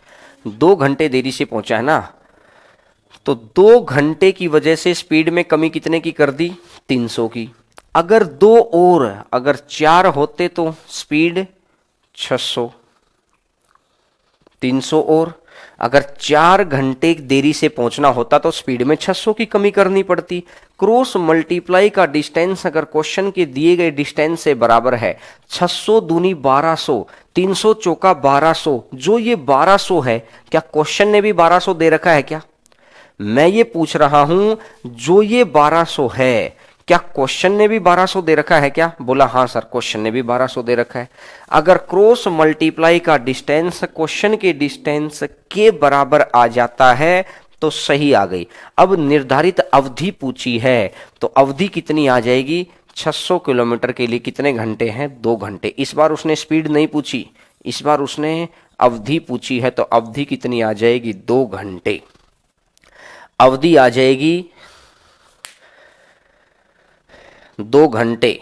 2 घंटे देरी से पहुंचा है ना, तो 2 घंटे की वजह से स्पीड में कमी कितने की कर दी, 300 की। अगर 2 और, अगर 4 होते तो स्पीड 600, 300 और, अगर 4 घंटे देरी से पहुंचना होता तो स्पीड में 600 की कमी करनी पड़ती। क्रॉस मल्टीप्लाई का डिस्टेंस अगर क्वेश्चन के दिए गए डिस्टेंस से बराबर है, 600 दूनी 1200, 300 चौका 1200, जो ये 1200 है, क्या क्वेश्चन ने भी 1200 दे रखा है क्या, मैं ये पूछ रहा हूं, जो ये 1200 है क्या क्वेश्चन ने भी 1200 दे रखा है क्या, बोला हाँ सर क्वेश्चन ने भी 1200 दे रखा है। अगर क्रॉस मल्टीप्लाई का डिस्टेंस क्वेश्चन के डिस्टेंस के बराबर आ जाता है तो सही आ गई। अब निर्धारित अवधि पूछी है, तो अवधि कितनी आ जाएगी, 600 किलोमीटर के लिए कितने घंटे हैं, 2 घंटे। इस बार उसने स्पीड नहीं पूछी, इस बार उसने अवधि पूछी है, तो अवधि कितनी आ जाएगी, 2 घंटे। अवधि आ जाएगी 2 घंटे।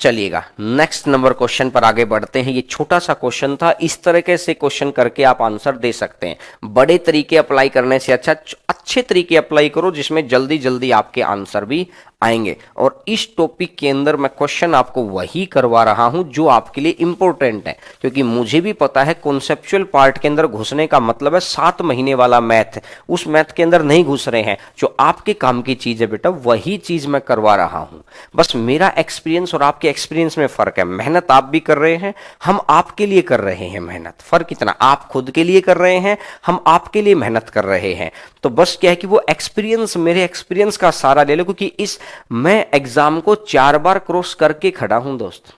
चलिएगा नेक्स्ट नंबर क्वेश्चन पर आगे बढ़ते हैं। ये छोटा सा क्वेश्चन था, इस तरीके से क्वेश्चन करके आप आंसर दे सकते हैं। बड़े तरीके अप्लाई करने से अच्छा अच्छे तरीके अप्लाई करो जिसमें जल्दी जल्दी आपके आंसर भी आएंगे। और इस टॉपिक के अंदर मैं क्वेश्चन आपको वही करवा रहा हूं जो आपके लिए इंपॉर्टेंट है, क्योंकि मुझे भी पता है कॉन्सेप्चुअल पार्ट के अंदर घुसने का मतलब है 7 महीने वाला मैथ, उस मैथ के अंदर नहीं घुस रहे हैं। जो आपके काम की चीज है बेटा, वही चीज मैं करवा रहा हूं। बस मेरा एक्सपीरियंस और आपके एक्सपीरियंस में फर्क है। मेहनत आप भी कर रहे हैं, हम आपके लिए कर रहे हैं मेहनत। फर्क इतना, आप खुद के लिए कर रहे हैं, हम आपके लिए मेहनत कर रहे हैं। तो बस क्या है कि वो एक्सपीरियंस, मेरे एक्सपीरियंस का सहारा ले लो, क्योंकि इस मैं एग्जाम को 4 बार क्रॉस करके खड़ा हूं दोस्त।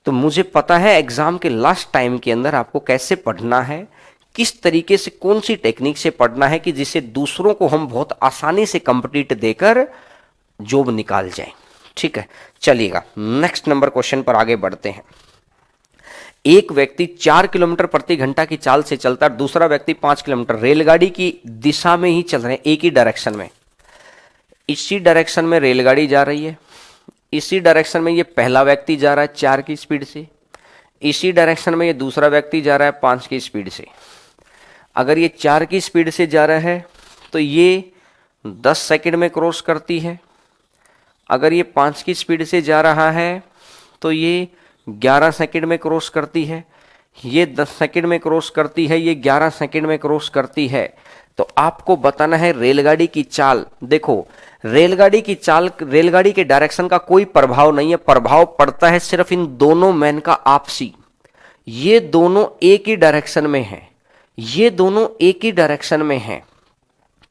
तो मुझे पता है एग्जाम के लास्ट टाइम के अंदर आपको कैसे पढ़ना है, किस तरीके से, कौन सी टेक्निक से पढ़ना है कि जिससे दूसरों को हम बहुत आसानी से कंप्लीट देकर जॉब निकाल जाएं। ठीक है, चलिएगा नेक्स्ट नंबर क्वेश्चन पर आगे बढ़ते हैं। एक व्यक्ति 4 किलोमीटर प्रति घंटा की चाल से चलता है, दूसरा व्यक्ति 5 किलोमीटर, रेलगाड़ी की दिशा में ही चल रहे हैं, एक ही डायरेक्शन में। इसी डायरेक्शन में रेलगाड़ी जा रही है, इसी डायरेक्शन में ये पहला व्यक्ति जा रहा है 4 की स्पीड से, इसी डायरेक्शन में ये दूसरा व्यक्ति जा रहा है 5 की स्पीड से। अगर ये 4 की स्पीड से जा रहा है तो ये 10 सेकंड में क्रॉस करती है। अगर ये 5 की स्पीड से जा रहा है तो ये 11 सेकंड में क्रॉस करती है। ये 10 सेकंड में क्रॉस करती है, ये 11 सेकंड में क्रॉस करती है। तो आपको बताना है रेलगाड़ी की चाल। देखो, रेलगाड़ी की चाल, रेलगाड़ी के डायरेक्शन का कोई प्रभाव नहीं है, प्रभाव पड़ता है सिर्फ इन दोनों मैन का आपसी। ये दोनों एक ही डायरेक्शन में हैं, ये दोनों एक ही डायरेक्शन में हैं।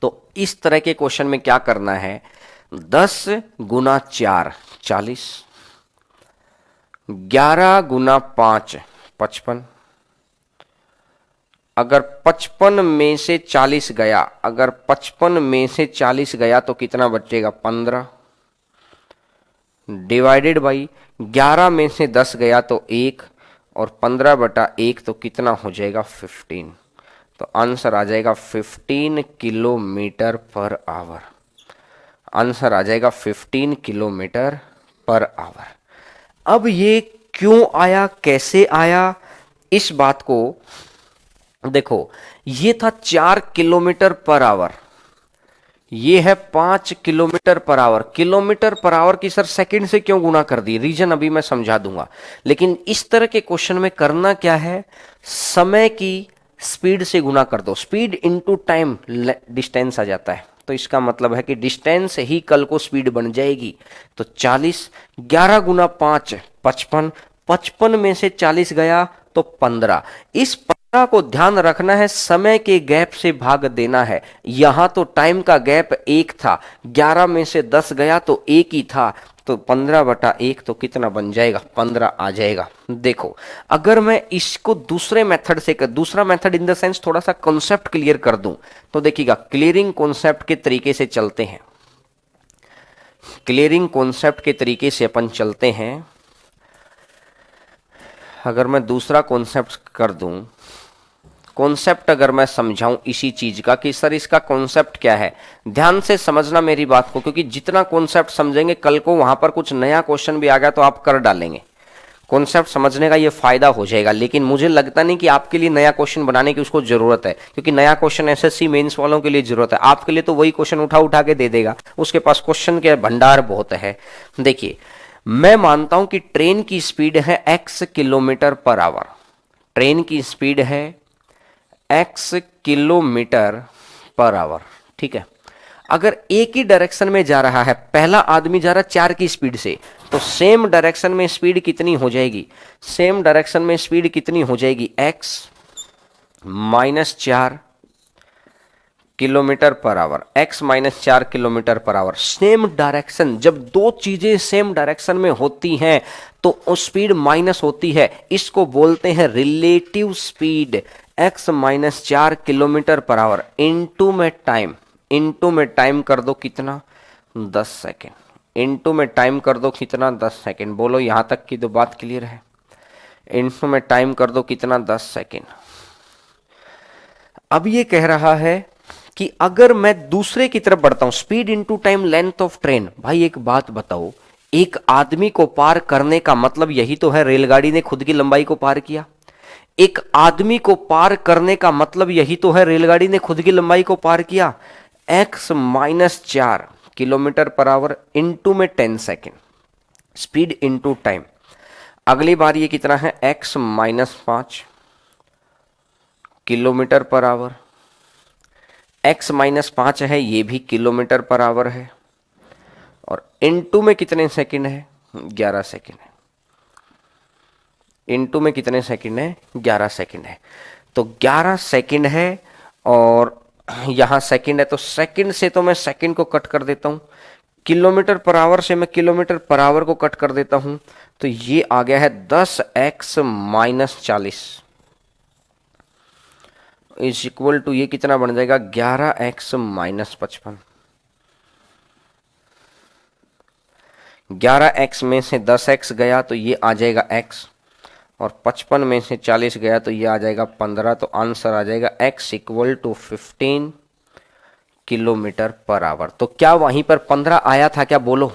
तो इस तरह के क्वेश्चन में क्या करना है, 10 गुना 4 40, 11 गुना 5 55। अगर 55 में से 40 गया, अगर 55 में से 40 गया तो कितना बचेगा 15, डिवाइडेड बाई 11 में से 10 गया तो 1, और 15/1 तो कितना हो जाएगा 15। तो आंसर आ जाएगा 15 किलोमीटर पर आवर। आंसर आ जाएगा 15 किलोमीटर पर आवर। अब ये क्यों आया, कैसे आया, इस बात को देखो। ये था 4 किलोमीटर पर आवर, ये है 5 kilometre per our. Kilometre per our की सर सेकंड से क्यों गुना कर दी, रीजन अभी मैं समझा दूंगा। लेकिन इस तरह के क्वेश्चन में करना क्या है, समय की स्पीड से गुना कर दो। स्पीड इनटू टाइम डिस्टेंस आ जाता है, तो इसका मतलब है कि डिस्टेंस ही कल को स्पीड बन जाएगी। तो 40, 11 गुना 5 55, 55 में से 40 गया तो 15। इस 15 को ध्यान रखना है, समय के गैप से भाग देना है। यहां तो टाइम का गैप 1 था, 11 में से 10 गया तो 1 ही था, तो 15/1 तो कितना बन जाएगा 15 आ जाएगा। देखो, अगर मैं इसको दूसरे मेथड से दूसरा मेथड इन द सेंस थोड़ा सा कॉन्सेप्ट क्लियर कर दूं, तो देखिएगा, क्लियरिंग कॉन्सेप्ट के तरीके से चलते हैं। क्लियरिंग कॉन्सेप्ट के तरीके से अपन चलते हैं। अगर मैं दूसरा कॉन्सेप्ट कर दूं, कॉन्सेप्ट अगर मैं समझाऊं इसी चीज का कि सर इसका कॉन्सेप्ट क्या है, ध्यान से समझना मेरी बात को, क्योंकि जितना कॉन्सेप्ट समझेंगे कल को वहां पर कुछ नया क्वेश्चन भी आ गया तो आप कर डालेंगे। कॉन्सेप्ट समझने का ये फायदा हो जाएगा, लेकिन मुझे लगता नहीं कि आपके लिए नया क्वेश्चन बनाने की उसको जरूरत है, क्योंकि नया क्वेश्चन एसएससी मेंस वालों के लिए जरूरत है। आपके लिए तो वही क्वेश्चन उठा उठा के दे देगा, उसके पास क्वेश्चन के भंडार बहुत है। देखिए, मैं मानता हूं कि ट्रेन की स्पीड है x kilometre per our, train की स्पीड है x किलोमीटर पर आवर, ठीक है। अगर एक ही डायरेक्शन में जा रहा है, पहला आदमी जा रहा है 4 की स्पीड से, तो सेम डायरेक्शन में स्पीड कितनी हो जाएगी, सेम डायरेक्शन में स्पीड कितनी हो जाएगी x minus 4 kilometre per our, x minus 4 kilometre per our. Same direction, जब दो चीजें सेम डायरेक्शन में होती हैं तो स्पीड माइनस होती है, इसको बोलते हैं relative speed. x minus 4 kilometre per our into में टाइम, इनटू में टाइम कर दो कितना 10 सेकेंड, इनटू में टाइम कर दो कितना 10 सेकेंड। बोलो यहां तक की तो बात क्लियर है। इनटू में टाइम कर दो कितना 10 सेकेंड। अब ये कह रहा है कि अगर मैं दूसरे की तरफ बढ़ता हूं, speed into time length of train. भाई एक बात बताओ, एक आदमी को पार करने का मतलब यही तो है, रेलगाड़ी ने खुद की लंबाई को पार किया। एक आदमी को पार करने का मतलब यही तो है, रेलगाड़ी ने खुद की लंबाई को पार किया। x minus 4 kilometre per our into में 10 सेकेंड, स्पीड इनटू टाइम। अगली बार ये कितना है, x minus 5 kilometre per our, x minus 5 है, ये भी किलोमीटर पर आवर है, और इनटू में कितने सेकंड है 11 सेकंड है। इनटू में कितने सेकंड है 11 सेकंड है। तो 11 सेकंड है और यहां सेकंड है, तो सेकंड से तो मैं सेकंड को कट कर देता हूं, किलोमीटर पर आवर से मैं किलोमीटर पर आवर को कट कर देता हूं, तो ये आ गया है 10x minus 40 is equal to, ये कितना बन जाएगा 11x माइनस 55। 11x में से 10x गया तो ये आ जाएगा x, और 55 में से 40 गया तो ये आ जाएगा 15। तो आंसर आ जाएगा x equal to 15 kilometre per hour. तो क्या वहीं पर 15 आया था क्या, बोलो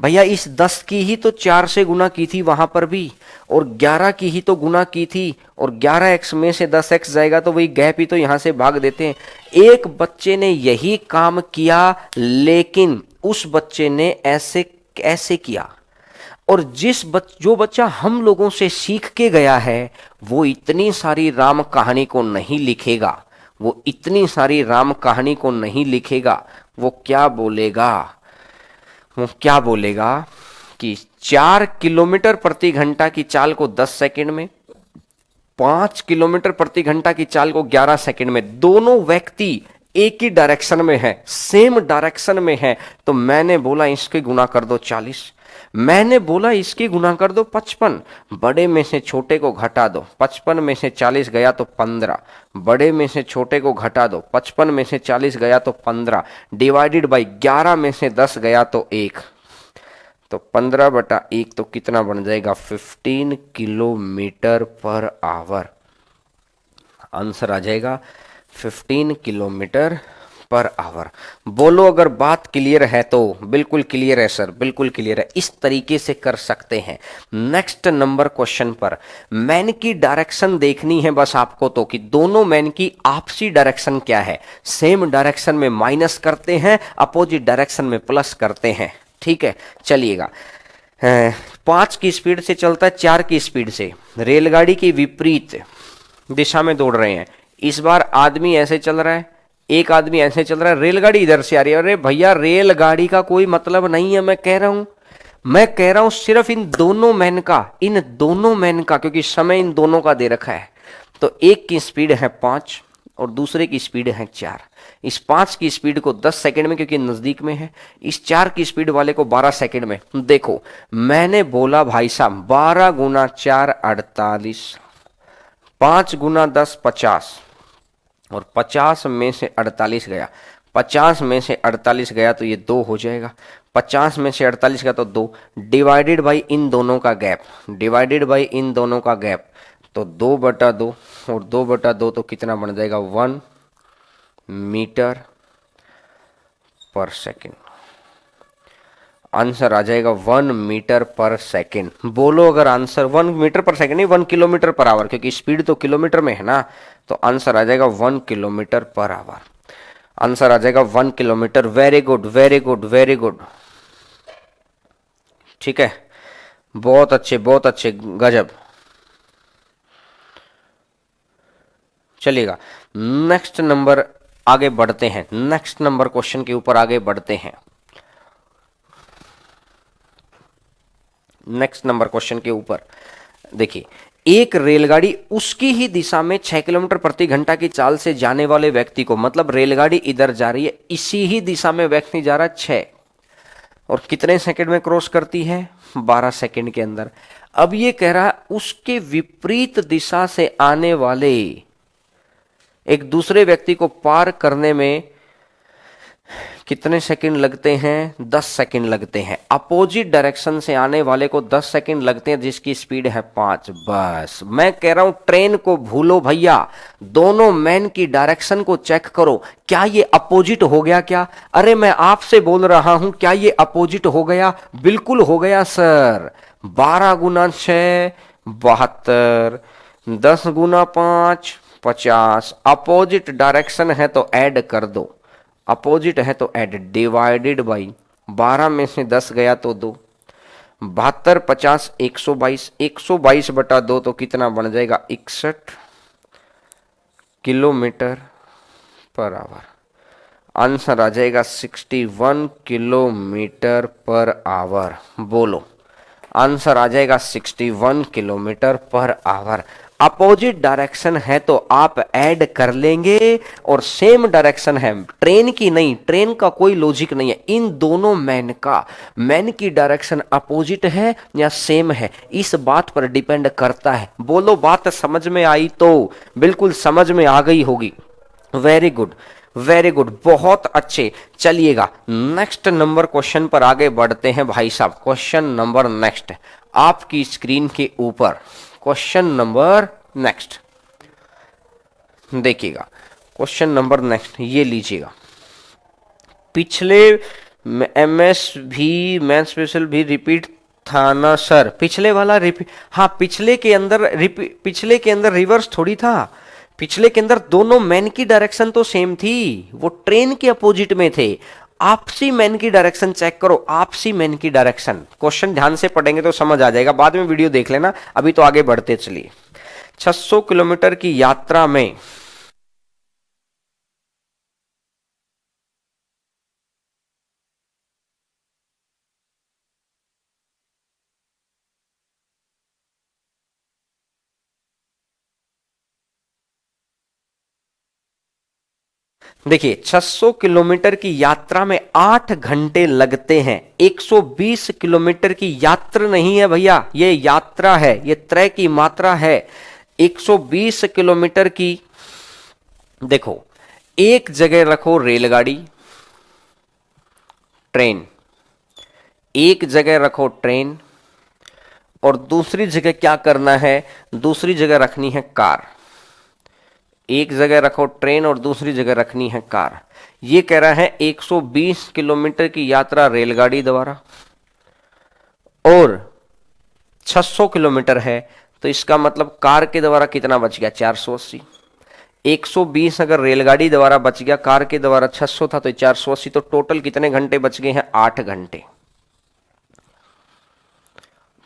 भैया। इस 10 की ही तो 4 से गुना की थी वहां पर भी, और 11 की ही तो गुना की थी, और 11x में से 10x जाएगा तो वही गैप ही तो यहां से भाग देते हैं। एक बच्चे ने यही काम किया, लेकिन उस बच्चे ने ऐसे किया, और जो बच्चा हम लोगों से सीख के गया है वो इतनी सारी राम कहानी को नहीं लिखेगा, वो इतनी सारी राम कहानी को नहीं लिखेगा। वो क्या बोलेगा, वो क्या बोलेगा कि 4 किलोमीटर प्रति घंटा की चाल को 10 सेकंड में, 5 किलोमीटर प्रति घंटा की चाल को 11 सेकंड में, दोनों व्यक्ति एक ही डायरेक्शन में है, सेम डायरेक्शन में है। तो मैंने बोला इसके गुना कर दो 40, मैंने बोला इसके गुना कर दो 55, बड़े में से छोटे को घटा दो, 55 में से 40 गया तो 15, बड़े में से छोटे को घटा दो, 55 में से 40 गया तो 15, डिवाइडेड बाई 11 में से 10 गया तो 1, तो 15/1 तो कितना बन जाएगा 15 किलोमीटर पर आवर। आंसर आ जाएगा 15 किलोमीटर पर आवर। बोलो अगर बात क्लियर है तो। बिल्कुल क्लियर है सर, बिल्कुल क्लियर है। इस तरीके से कर सकते हैं। नेक्स्ट नंबर क्वेश्चन पर मैन की डायरेक्शन देखनी है बस आपको, तो कि दोनों मैन की आपसी डायरेक्शन क्या है। सेम डायरेक्शन में माइनस करते हैं, अपोजिट डायरेक्शन में प्लस करते हैं। ठीक है, चलिएगा। 5 की स्पीड से चलता है 4 की स्पीड से, रेलगाड़ी की विपरीत दिशा में दौड़ रहे हैं। इस बार आदमी ऐसे चल रहा है, एक आदमी ऐसे चल रहा है, रेलगाड़ी इधर से आ रही है। अरे भैया रेलगाड़ी का कोई मतलब नहीं है, मैं कह रहा हूं सिर्फ इन दोनों मैन का, क्योंकि समय इन दोनों का दे रखा है। तो एक की स्पीड है 5 और दूसरे की स्पीड है 4। इस 5 की स्पीड को 10 सेकंड में, क्योंकि नजदीक में है, इस 4 की स्पीड वाले को 12 सेकंड में। देखो मैंने बोला भाई साहब 12 गुना 4 48, 5 गुना 10 50, और 50 में से 48 गया, 50 में से 48 गया तो ये 2 हो जाएगा, 50 में से 48 गया तो 2, डिवाइडेड बाई इन दोनों का गैप, डिवाइडेड बाई इन दोनों का गैप, तो 2/2 और 2/2 तो कितना बन जाएगा 1 मीटर पर सेकेंड। आंसर आ जाएगा 1 मीटर पर सेकेंड। बोलो अगर आंसर 1 मीटर पर सेकेंड नहीं, 1 किलोमीटर पर आवर, क्योंकि स्पीड तो किलोमीटर में है ना। तो आंसर आ जाएगा 1 किलोमीटर पर आवर। आंसर आ जाएगा 1 kilometre. Very good, very good, very good. ठीक है, बहुत अच्छे, बहुत अच्छे, गजब। चलिएगा नेक्स्ट नंबर आगे बढ़ते हैं, नेक्स्ट नंबर क्वेश्चन के ऊपर आगे बढ़ते हैं। नेक्स्ट नंबर क्वेश्चन के ऊपर देखिए, एक रेलगाड़ी उसकी ही दिशा में 6 किलोमीटर प्रति घंटा की चाल से जाने वाले व्यक्ति को, मतलब रेलगाड़ी इधर जा रही है, इसी ही दिशा में व्यक्ति जा रहा है 6, और कितने सेकंड में क्रॉस करती है 12 सेकंड के अंदर। अब ये कह रहा है उसके विपरीत दिशा से आने वाले एक दूसरे व्यक्ति को पार करने में कितने सेकंड लगते हैं 10 सेकंड लगते हैं। अपोजिट डायरेक्शन से आने वाले को 10 सेकंड लगते हैं, जिसकी स्पीड है 5। बस मैं कह रहा हूं ट्रेन को भूलो भैया, दोनों मैन की डायरेक्शन को चेक करो, क्या ये अपोजिट हो गया क्या। अरे मैं आपसे बोल रहा हूं क्या ये अपोजिट हो गया, बिल्कुल हो गया सर। 12 गुना 6 72, 10 गुना 5 50, अपोजिट डायरेक्शन है तो ऐड कर दो, अपोजिट है तो ऐड, डिवाइडेड बाई 12 में से 10 गया तो 2, 72 50 122, 122/2 तो कितना बन जाएगा 61 किलोमीटर पर आवर। आंसर आ जाएगा 61 किलोमीटर पर आवर। बोलो आंसर आ जाएगा 61 kilometre per our. Opposite direction है तो आप ऐड कर लेंगे, और सेम डायरेक्शन है, ट्रेन की नहीं, ट्रेन का कोई लॉजिक नहीं है। इन दोनों मैन का, मैन की डायरेक्शन अपोजिट है या सेम है, इस बात पर डिपेंड करता है। बोलो बात समझ में आई तो, बिल्कुल समझ में आ गई होगी। वेरी गुड, वेरी गुड, बहुत अच्छे। चलिएगा नेक्स्ट नंबर क्वेश्चन पर आगे बढ़ते हैं भाई साहब। क्वेश्चन नंबर नेक्स्ट आपकी स्क्रीन के ऊपर, क्वेश्चन नंबर नेक्स्ट देखिएगा। क्वेश्चन नंबर नेक्स्ट ये लीजिएगा। पिछले एमएस भी, मैथ स्पेशल भी रिपीट था ना सर। पिछले वाला रिपीट, हाँ पिछले के अंदर रिवर्स थोड़ी था। पिछले के अंदर दोनों मैन की डायरेक्शन तो सेम थी, वो ट्रेन के अपोजिट में थे। आपसी मैन की डायरेक्शन चेक करो, आपसी मैन की डायरेक्शन। क्वेश्चन ध्यान से पढ़ेंगे तो समझ आ जाएगा, बाद में वीडियो देख लेना, अभी तो आगे बढ़ते चलिए। 600 किलोमीटर की यात्रा में देखिए 600 किलोमीटर की यात्रा में 8 घंटे लगते हैं। 120 किलोमीटर की यात्रा नहीं है भैया, ये यात्रा है, ये त्रय की मात्रा है। 120 किलोमीटर की, देखो एक जगह रखो रेलगाड़ी, ट्रेन, एक जगह रखो ट्रेन, और दूसरी जगह क्या करना है, दूसरी जगह रखनी है कार। एक जगह रखो ट्रेन और दूसरी जगह रखनी है कार। ये कह रहा है 120 किलोमीटर की यात्रा रेलगाड़ी द्वारा और 600 किलोमीटर है, तो इसका मतलब कार के द्वारा कितना बच गया, 480। 120 अगर रेलगाड़ी द्वारा बच गया, कार के द्वारा 600 था तो 480, तो टोटल कितने घंटे बच गए हैं, 8 घंटे।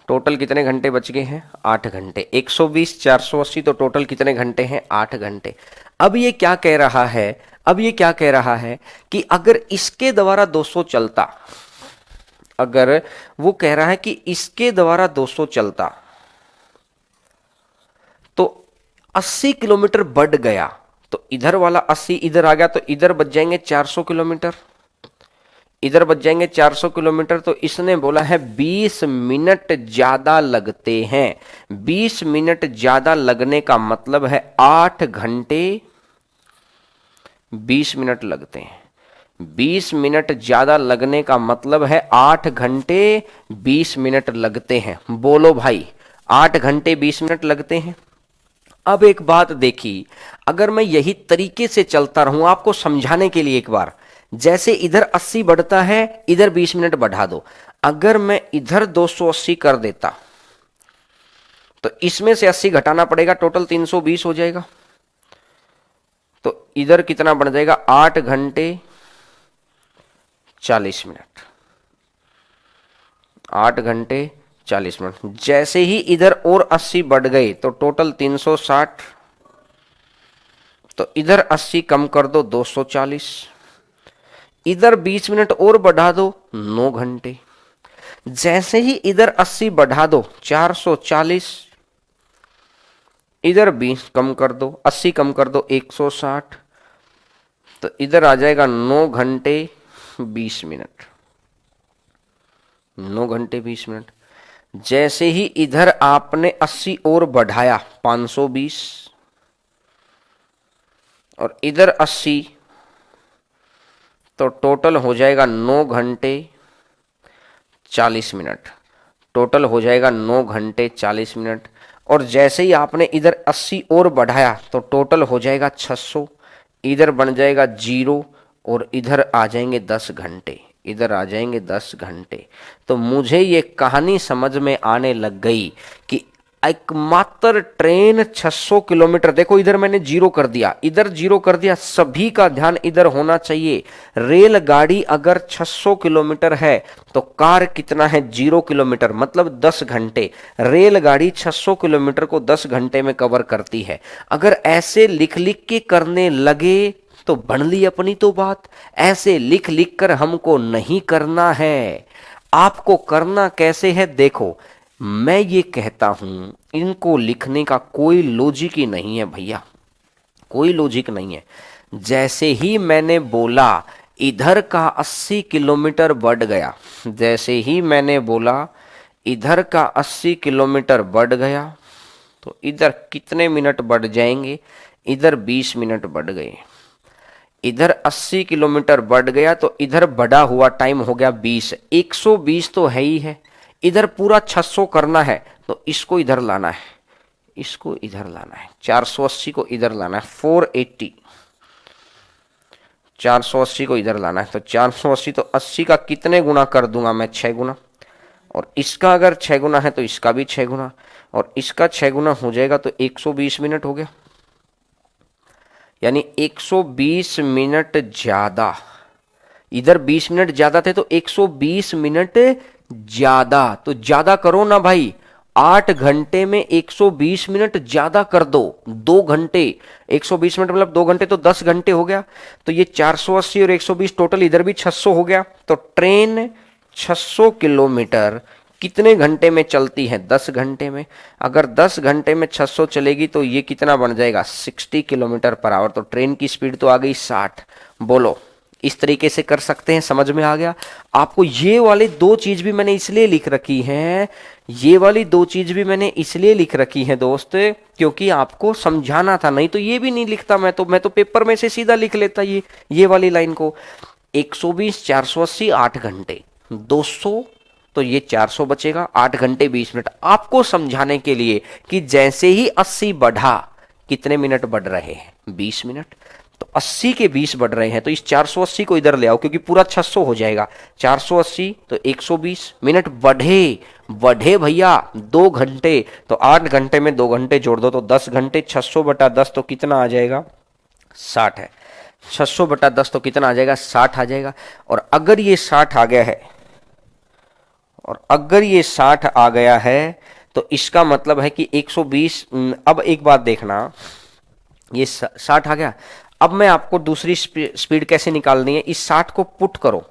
टोटल कितने घंटे बच गए हैं, 8 घंटे। 120 480 तो टोटल कितने घंटे हैं, 8 घंटे। अब ये क्या कह रहा है, अब ये क्या कह रहा है कि अगर इसके द्वारा 200 चलता, अगर वो कह रहा है कि इसके द्वारा 200 चलता तो 80 किलोमीटर बढ़ गया, तो इधर वाला 80 इधर आ गया, तो इधर बच जाएंगे 400 किलोमीटर, इधर बच जाएंगे 400 किलोमीटर। तो इसने बोला है 20 मिनट ज्यादा लगते हैं। 20 मिनट ज्यादा लगने का मतलब है 8 घंटे 20 मिनट लगते हैं। 20 मिनट ज्यादा लगने का मतलब है 8 घंटे 20 मिनट लगते हैं। बोलो भाई, 8 घंटे 20 मिनट लगते हैं। अब एक बात देखी, अगर मैं यही तरीके से चलता रहूं, आपको समझाने के लिए एक बार, जैसे इधर 80 बढ़ता है, इधर 20 मिनट बढ़ा दो। अगर मैं इधर 280 कर देता तो इसमें से 80 घटाना पड़ेगा, टोटल 320 हो जाएगा। तो इधर कितना बढ़ जाएगा, 8 घंटे 40 मिनट। 8 घंटे 40 मिनट। जैसे ही इधर और 80 बढ़ गए तो टोटल 360, तो इधर 80 कम कर दो 240, इधर 20 मिनट और बढ़ा दो 9 घंटे। जैसे ही इधर 80 बढ़ा दो 440, इधर 20 कम कर दो, 80 कम कर दो 160, तो इधर आ जाएगा 9 घंटे 20 मिनट। 9 घंटे 20 मिनट। जैसे ही इधर आपने 80 और बढ़ाया 520, और इधर 80, तो टोटल हो जाएगा 9 घंटे 40 मिनट। टोटल हो जाएगा 9 घंटे 40 मिनट। और जैसे ही आपने इधर 80 और बढ़ाया तो टोटल हो जाएगा 600, इधर बन जाएगा 0, और इधर आ जाएंगे 10 घंटे, इधर आ जाएंगे 10 घंटे। तो मुझे ये कहानी समझ में आने लग गई कि एकमात्र ट्रेन 600 किलोमीटर, देखो इधर मैंने 0 कर दिया, इधर 0 कर दिया, सभी का ध्यान इधर होना चाहिए। रेलगाड़ी अगर 600 किलोमीटर है तो कार कितना है, 0 किलोमीटर, मतलब 10 घंटे। रेलगाड़ी 600 किलोमीटर को 10 घंटे में कवर करती है। अगर ऐसे लिख लिख के करने लगे तो बन ली अपनी तो बात। ऐसे लिख लिख कर हमको नहीं करना है। आपको करना कैसे है, देखो मैं ये कहता हूं, इनको लिखने का कोई लॉजिक ही नहीं है भैया, कोई लॉजिक नहीं है। जैसे ही मैंने बोला इधर का 80 किलोमीटर बढ़ गया, जैसे ही मैंने बोला इधर का 80 किलोमीटर बढ़ गया, तो इधर कितने मिनट बढ़ जाएंगे, इधर 20 मिनट बढ़ गए। इधर 80 किलोमीटर बढ़ गया तो इधर बढ़ा हुआ टाइम हो गया 20। 120 तो है ही है, इधर पूरा 600 करना है तो इसको इधर लाना है, इसको इधर लाना है, 480 को इधर लाना है, 480, 480 को इधर लाना है। तो 480 तो 80 का कितने गुना कर दूंगा मैं, 6 गुना, और इसका अगर 6 गुना है तो इसका भी 6 गुना, और इसका 6 गुना हो जाएगा तो 120 मिनट हो गया। यानी 120 मिनट ज्यादा, इधर 20 मिनट ज्यादा थे तो 120 मिनट ज्यादा, तो ज्यादा करो ना भाई, 8 घंटे में 120 मिनट ज्यादा कर दो, 2 घंटे। 120 मिनट मतलब 2 घंटे तो 10 घंटे हो गया। तो ये 480 और 120 टोटल इधर भी 600 हो गया। तो ट्रेन 600 किलोमीटर कितने घंटे में चलती है, 10 घंटे में। अगर 10 घंटे में 600 चलेगी तो ये कितना बन जाएगा, 60 किलोमीटर पर आवर। तो ट्रेन की स्पीड तो आ गई 60, बोलो, इस तरीके से कर सकते हैं, समझ में आ गया आपको? ये वाले दो चीज भी मैंने इसलिए लिख रखी हैं, ये वाली दो चीज भी मैंने इसलिए लिख रखी है दोस्त, क्योंकि आपको समझाना था, नहीं तो ये भी नहीं लिखता मैं तो पेपर में से सीधा लिख लेता ये वाली लाइन को। 120 480 8 घंटे 200, तो ये 400 बचेगा, 8 घंटे 20 मिनट। आपको समझाने के लिए कि जैसे ही 80 बढ़ा, कितने मिनट बढ़ रहे हैं? 20 मिनट। तो 80 के 20 बढ़ रहे हैं, तो इस 480 को इधर ले आओ, क्योंकि पूरा 600 हो जाएगा। 480 तो 120 मिनट बढ़े, बढ़े भैया 2 घंटे, तो 8 घंटे में 2 घंटे जोड़ दो तो 10 घंटे। 600 बटा 10 तो कितना आ जाएगा? 60 है। 600 बटा 10 तो कितना आ जाएगा? 60 आ जाएगा। और अगर ये 60 आ गया है, और अगर ये 60 आ गया है, तो इसका मतलब है कि 120। अब एक बात देखना, ये 60 आ गया। अब मैं आपको दूसरी स्पीड कैसे निकालनी है, इस 60 को पुट करो,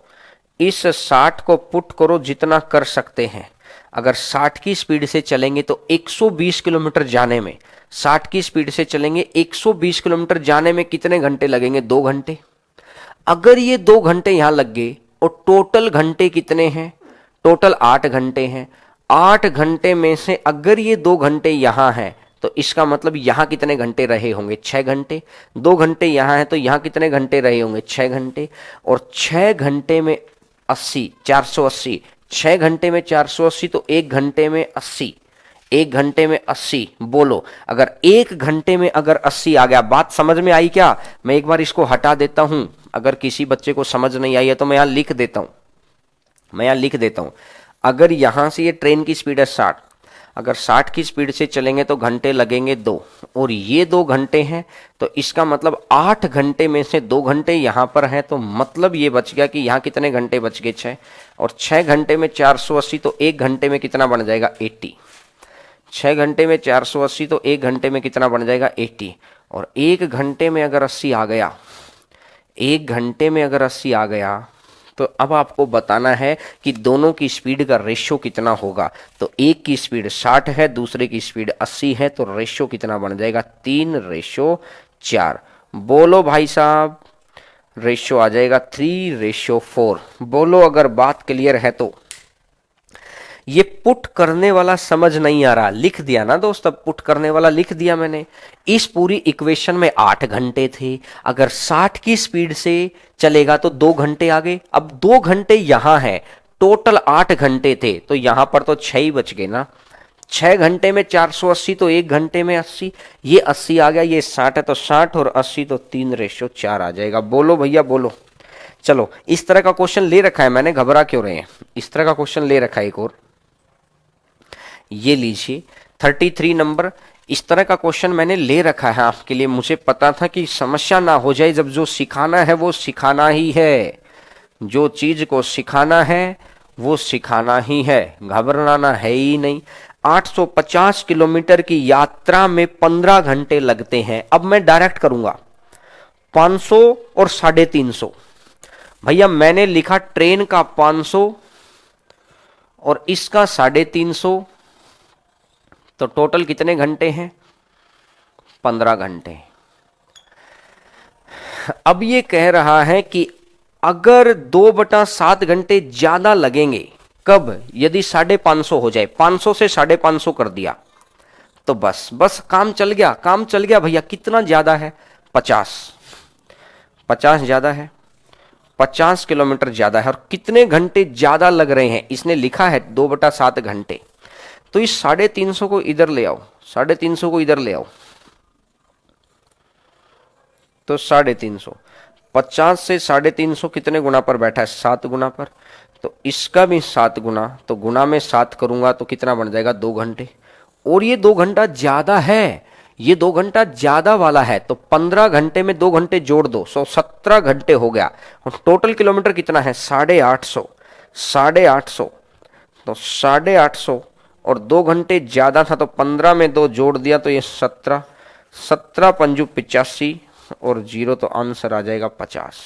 इस 60 को पुट करो जितना कर सकते हैं। अगर 60 की स्पीड से चलेंगे तो 120 किलोमीटर जाने में, 60 की स्पीड से चलेंगे 120 किलोमीटर जाने में कितने घंटे लगेंगे? 2 घंटे। अगर ये 2 घंटे यहां लग गए, और टोटल घंटे कितने हैं? टोटल 8 घंटे हैं। 8 घंटे में से अगर ये 2 घंटे यहां हैं, तो इसका मतलब यहां कितने घंटे रहे होंगे? 6 घंटे। 2 घंटे यहां है, तो यहां कितने घंटे रहे होंगे? 6 घंटे। और 6 घंटे में 80, 480, 6 घंटे में 480, तो 1 घंटे में 80, 1 घंटे में 80। बोलो, अगर 1 घंटे में अगर 80 आ गया, बात समझ में आई क्या? मैं एक बार इसको हटा देता हूं, अगर किसी बच्चे को समझ नहीं आई है तो मैं यहां लिख देता हूं, अगर यहां से ये ट्रेन की स्पीड है 60, अगर 60 की स्पीड से चलेंगे तो घंटे लगेंगे 2, और ये 2 घंटे हैं, तो इसका मतलब 8 घंटे में से 2 घंटे यहां पर हैं, तो मतलब ये बच गया कि यहां कितने घंटे बच गए? 6। और 6 घंटे में 480, तो 1 घंटे में कितना बन जाएगा? 80। 6 घंटे में 480, तो 1 घंटे में कितना बन जाएगा? 80। और 1 घंटे में अगर 80 आ गया, 1 घंटे में अगर 80 आ गया, तो अब आपको बताना है कि दोनों की स्पीड का रेशियो कितना होगा। तो एक की स्पीड 60 है, दूसरे की स्पीड 80 है, तो रेशियो कितना बन जाएगा? 3:4। बोलो भाई साहब, रेशियो आ जाएगा 3:4। बोलो अगर बात क्लियर है तो। ये पुट करने वाला समझ नहीं आ रहा, लिख दिया ना दोस्त, अब पुट करने वाला लिख दिया मैंने। इस पूरी इक्वेशन में 8 घंटे थे, अगर 60 की स्पीड से चलेगा तो 2 घंटे आ गए। अब 2 घंटे यहां है, टोटल 8 घंटे थे, तो यहां पर तो 6 ही बच गए ना। 6 घंटे में 480, तो 1 घंटे में 80, ये 80 आ गया, ये 60 है, तो 60 और 80 तो 3:4 आ जाएगा। बोलो भैया बोलो। चलो, इस तरह का क्वेश्चन ले रखा है मैंने, घबरा क्यों रहे हैं? इस तरह का क्वेश्चन ले रखा है एक और, ये लीजिए 33 नंबर। इस तरह का क्वेश्चन मैंने ले रखा है आपके लिए, मुझे पता था कि समस्या ना हो जाए। जब जो सिखाना है वो सिखाना ही है, जो चीज को सिखाना है वो सिखाना ही है, घबराना है ही नहीं। 850 किलोमीटर की यात्रा में 15 घंटे लगते हैं। अब मैं डायरेक्ट करूंगा 500 और 350। भैया मैंने लिखा ट्रेन का 500 और इसका 350, तो टोटल कितने घंटे हैं? 15 घंटे। अब ये कह रहा है कि अगर 2/7 घंटे ज्यादा लगेंगे, कब? यदि 550 हो जाए, 500 से 550 कर दिया तो बस काम चल गया, काम चल गया भैया। कितना ज्यादा है? 50। 50 ज्यादा है, 50 किलोमीटर ज्यादा है। और कितने घंटे ज्यादा लग रहे हैं? इसने लिखा है 2/7 घंटे, तो इस 350 को इधर ले आओ, 350 को इधर ले आओ, तो 350, 50 से 350 कितने गुना पर बैठा है? 7 गुना पर। तो इसका भी 7 गुना, तो गुना में 7 करूंगा तो कितना बन जाएगा? 2 घंटे। और ये 2 घंटा ज्यादा है, ये 2 घंटा ज्यादा वाला है, तो 15 घंटे में 2 घंटे जोड़ दो, 17 घंटे हो गया। और टोटल किलोमीटर कितना है? 850, 850, तो 850 और 2 घंटे ज्यादा था, तो 15 में 2 जोड़ दिया तो ये 17, 17 पंजू 85 और 0, तो आंसर आ जाएगा 50।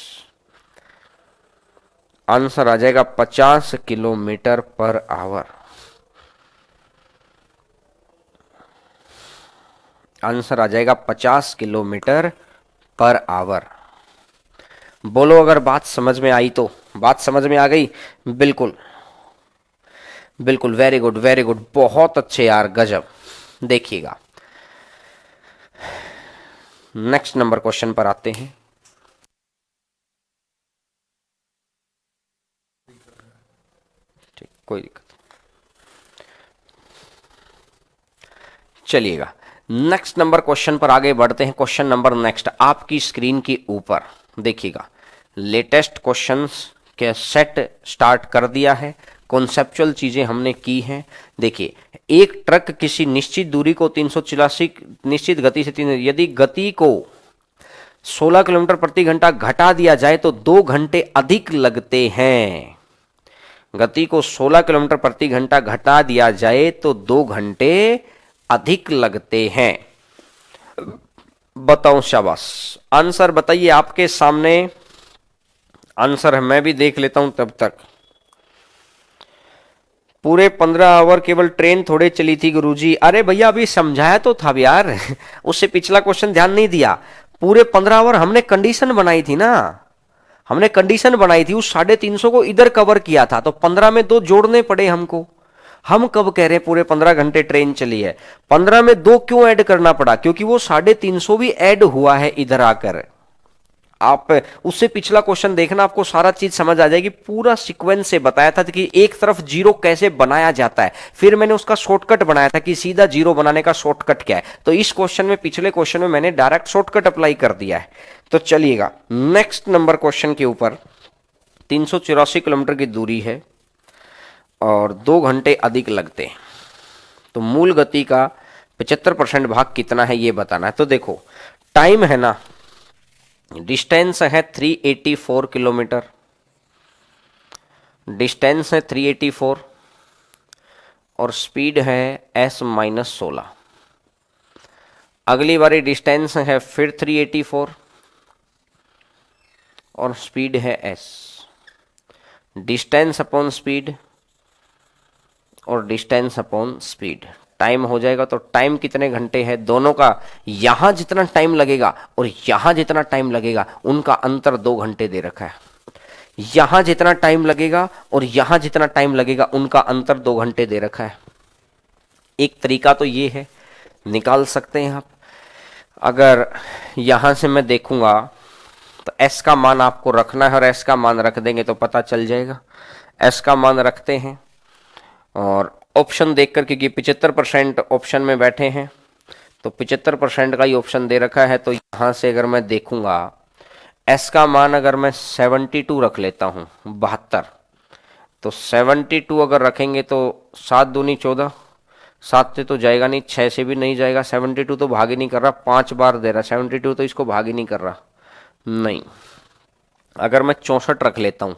आंसर आ जाएगा 50 किलोमीटर पर आवर। आंसर आ जाएगा 50 किलोमीटर पर आवर। बोलो अगर बात समझ में आई तो। बात समझ में आ गई? बिल्कुल बिल्कुल, वेरी गुड वेरी गुड, बहुत अच्छे यार, गजब। देखिएगा नेक्स्ट नंबर क्वेश्चन पर आते हैं। ठीक, कोई दिक्कत। चलिएगा नेक्स्ट नंबर क्वेश्चन पर आगे बढ़ते हैं। क्वेश्चन नंबर नेक्स्ट आपकी स्क्रीन के ऊपर देखिएगा। लेटेस्ट क्वेश्चंस के सेट स्टार्ट कर दिया है, कॉन्सेप्चुअल चीजें हमने की हैं। देखिए, एक ट्रक किसी निश्चित दूरी को 384 निश्चित गति से यदि गति को 16 किलोमीटर प्रति घंटा घटा दिया जाए तो 2 घंटे अधिक लगते हैं। गति को 16 किलोमीटर प्रति घंटा घटा दिया जाए तो 2 घंटे अधिक लगते हैं। बताओ, शाबाश। आंसर बताइए, आपके सामने आंसर है, मैं भी देख लेता हूं तब तक। पूरे 15 आवर केवल ट्रेन थोड़े चली थी गुरुजी। अरे भैया अभी समझाया तो था यार उससे पिछला क्वेश्चन ध्यान नहीं दिया। पूरे 15 आवर हमने कंडीशन बनाई थी ना, हमने कंडीशन बनाई थी, उस 350 को इधर कवर किया था, तो 15 में 2 जोड़ने पड़े हमको। हम कब कह रहे हैं पूरे 15 घंटे ट्रेन चली है? 15 में 2 क्यों ऐड करना पड़ा? क्योंकि वो 350 भी ऐड हुआ है इधर आकर। आप उससे पिछला क्वेश्चन देखना, आपको सारा चीज समझ आ जाएगी। पूरा सीक्वेंस से बताया था कि एक तरफ जीरो कैसे बनाया जाता है, फिर मैंने उसका शॉर्टकट बनाया था कि सीधा जीरो बनाने का शॉर्टकट क्या है। तो इस क्वेश्चन में, पिछले क्वेश्चन में मैंने डायरेक्ट शॉर्टकट अप्लाई कर दिया है। तो चलिएगा नेक्स्ट नंबर क्वेश्चन के ऊपर। 384 किलोमीटर की दूरी है और 2 घंटे अधिक लगते हैं, तो मूल गति का 75% भाग कितना है ये बताना है। तो देखो, टाइम है ना, डिस्टेंस है 384 किलोमीटर, डिस्टेंस है 384 और स्पीड है s-16। अगली बारी डिस्टेंस है फिर 384 और स्पीड है s। डिस्टेंस अपॉन स्पीड और डिस्टेंस अपॉन स्पीड, टाइम हो जाएगा। तो टाइम कितने घंटे है दोनों का? यहां जितना टाइम लगेगा और यहां जितना टाइम लगेगा उनका अंतर 2 घंटे दे रखा है। यहां जितना टाइम लगेगा और यहां जितना टाइम लगेगा उनका अंतर 2 घंटे दे रखा है। एक तरीका तो ये है, निकाल सकते हैं आप। अगर यहां से मैं देखूंगा तो s का मान आपको रखना है और s का मान रख देंगे तो पता चल जाएगा। s का मान रखते हैं और ऑप्शन देखकर, क्योंकि 75% ऑप्शन में बैठे हैं तो 75% का ही ऑप्शन दे रखा है। तो यहां से अगर मैं देखूंगा s का मान अगर मैं 72 रख लेता हूं, 72, तो 72 अगर रखेंगे तो 7 दूनी 14, 7 से तो जाएगा नहीं, 6 से भी नहीं जाएगा, 72 तो भाग ही नहीं कर रहा, 5 बार दे रहा, 72 तो इसको भाग ही नहीं कर रहा। नहीं, अगर मैं 64 रख लेता हूं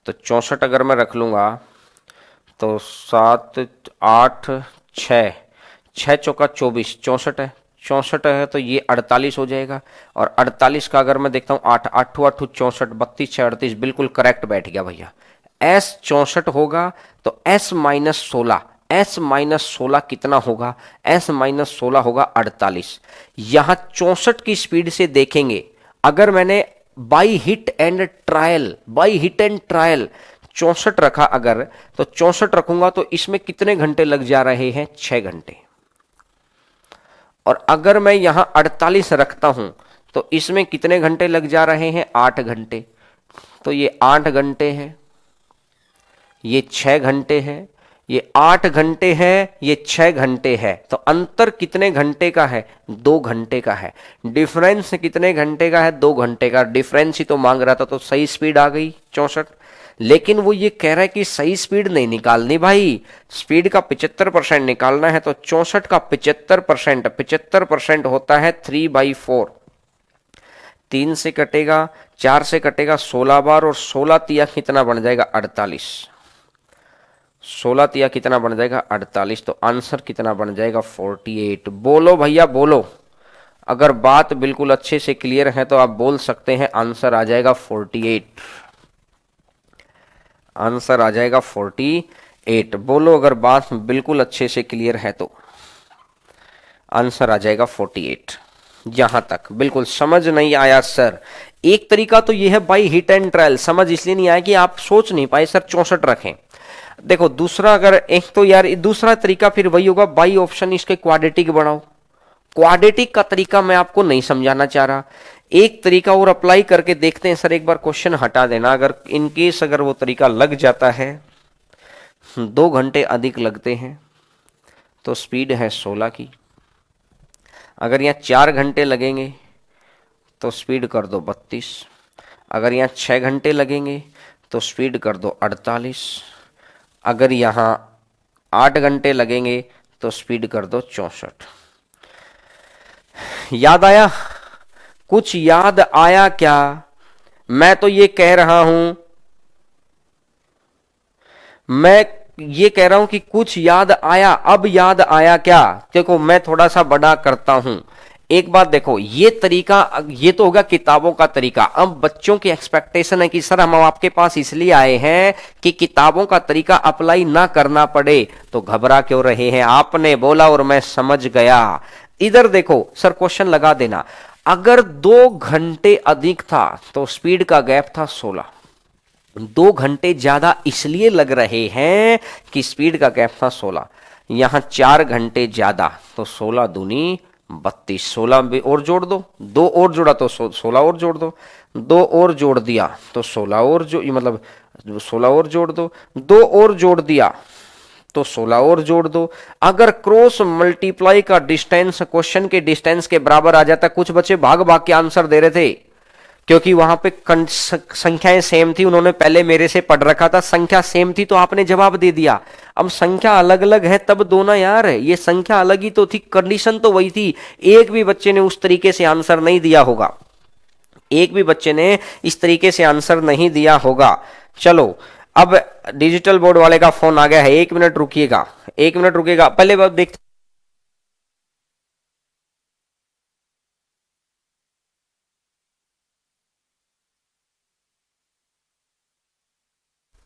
तो 64 अगर मैं रख लूंगा तो 7 8 6, 6 चौका 24, 64 है, 64 है तो ये 48 हो जाएगा। और 48 का अगर मैं देखता हूँ 8 8 8 64, 32 6 38, बिल्कुल करेक्ट बैठ गया भैया। s 64 होगा तो s-16, s-16 कितना होगा? s-16 होगा 48। यहां 64 की स्पीड से देखेंगे, अगर मैंने बाई हिट एंड ट्रायल 64 रखा अगर, तो 64 रखूंगा तो इसमें कितने घंटे लग जा रहे हैं? 6 घंटे। और अगर मैं यहां 48 रखता हूं तो इसमें कितने घंटे लग जा रहे हैं? 8 घंटे। तो ये 8 घंटे है, ये 6 घंटे है, ये 8 घंटे है, ये 6 घंटे है। तो अंतर कितने घंटे का है? 2 घंटे का है। डिफरेंस कितने घंटे का है? 2 घंटे का। डिफरेंस ही तो मांग रहा था, तो सही स्पीड आ गई 64। लेकिन वो ये कह रहा है कि सही स्पीड नहीं निकालनी भाई, स्पीड का 75% निकालना है। तो 64 का 75% होता है 3/4। 3 से कटेगा, 4 से कटेगा 16 बार, और 16 तिया कितना बन जाएगा? 48। 16 तिया कितना बन जाएगा? 48। तो आंसर कितना बन जाएगा? 48। बोलो भैया बोलो, अगर बात बिल्कुल अच्छे से क्लियर है तो आप बोल सकते हैं आंसर आ जाएगा 48। आंसर आ जाएगा 48। बोलो अगर बात बिल्कुल अच्छे से क्लियर है तो आंसर आ जाएगा 48। यहां तक बिल्कुल समझ नहीं आया सर? एक तरीका तो ये है बाई हिट एंड ट्रायल, समझ इसलिए नहीं आया कि आप सोच नहीं पाए सर 64 रखें। देखो दूसरा, अगर एक तो यार दूसरा तरीका फिर वही होगा बाई ऑप्शन इसके क्वाड्रेटिक बढ़ाओ। क्वाड्रेटिक का तरीका मैं आपको नहीं समझाना चाह रहा, एक तरीका और अप्लाई करके देखते हैं। सर एक बार क्वेश्चन हटा देना, अगर इनकेस अगर वो तरीका लग जाता है, 2 घंटे अधिक लगते हैं तो स्पीड है 16 की। अगर यहाँ 4 घंटे लगेंगे तो स्पीड कर दो 32। अगर यहाँ 6 घंटे लगेंगे तो स्पीड कर दो 48। अगर यहाँ 8 घंटे लगेंगे तो स्पीड कर दो 64। याद आया? कुछ याद आया क्या? मैं तो ये कह रहा हूं, मैं ये कह रहा हूं कि कुछ याद आया। अब याद आया क्या? देखो मैं थोड़ा सा बड़ा करता हूं। एक बात देखो, ये तरीका, ये तो होगा किताबों का तरीका। अब बच्चों की एक्सपेक्टेशन है कि सर हम आपके पास इसलिए आए हैं कि किताबों का तरीका अप्लाई ना करना पड़े, तो घबरा क्यों रहे हैं? आपने बोला और मैं समझ गया। इधर देखो सर, क्वेश्चन लगा देना। अगर 2 घंटे अधिक था तो स्पीड का गैप था 16। 2 घंटे ज्यादा इसलिए लग रहे हैं कि स्पीड का गैप था 16। यहां 4 घंटे ज्यादा तो 16 दूनी 32। 16 और जोड़ दो, 2 और जोड़ा तो 16 और जोड़ दो, 2 और जोड़ दिया तो 16 और जो मतलब 16 और जोड़ दो, 2 और जोड़ दिया तो 16 और जोड़ दो। अगर क्रॉस मल्टीप्लाई का डिस्टेंस क्वेश्चन के डिस्टेंस के बराबर आ जाता, कुछ बच्चे भाग भाग के आंसर दे रहे थे क्योंकि वहां पे संख्याएं सेम थी, उन्होंने पहले मेरे से पढ़ रखा था, संख्या सेम थी तो आपने जवाब दे दिया। अब संख्या अलग अलग है तब दो ना यार, ये संख्या अलग ही तो थी, कंडीशन तो वही थी। एक भी बच्चे ने उस तरीके से आंसर नहीं दिया होगा, एक भी बच्चे ने इस तरीके से आंसर नहीं दिया होगा। चलो अब डिजिटल बोर्ड वाले का फोन आ गया है, 1 मिनट रुकिएगा, 1 मिनट रुकिएगा। पहले बात देखते,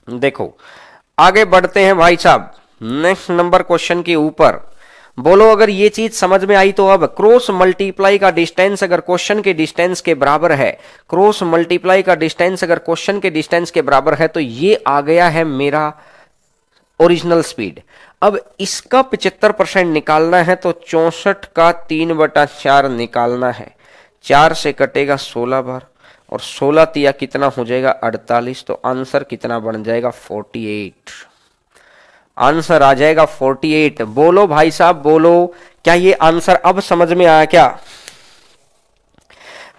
देखो आगे बढ़ते हैं भाई साहब नेक्स्ट नंबर क्वेश्चन के ऊपर। बोलो अगर ये चीज समझ में आई तो अब क्रॉस मल्टीप्लाई का डिस्टेंस अगर क्वेश्चन के डिस्टेंस के बराबर है, क्रॉस मल्टीप्लाई का डिस्टेंस अगर क्वेश्चन के डिस्टेंस के बराबर है तो ये आ गया है मेरा ओरिजिनल स्पीड। अब इसका 75% निकालना है तो 64 का 3/4 निकालना है। 4 से कटेगा 16 बार और 16 तिया कितना हो जाएगा 48, तो आंसर कितना बन जाएगा 48। आंसर आ जाएगा 48। बोलो भाई साहब बोलो, क्या ये आंसर अब समझ में आया क्या?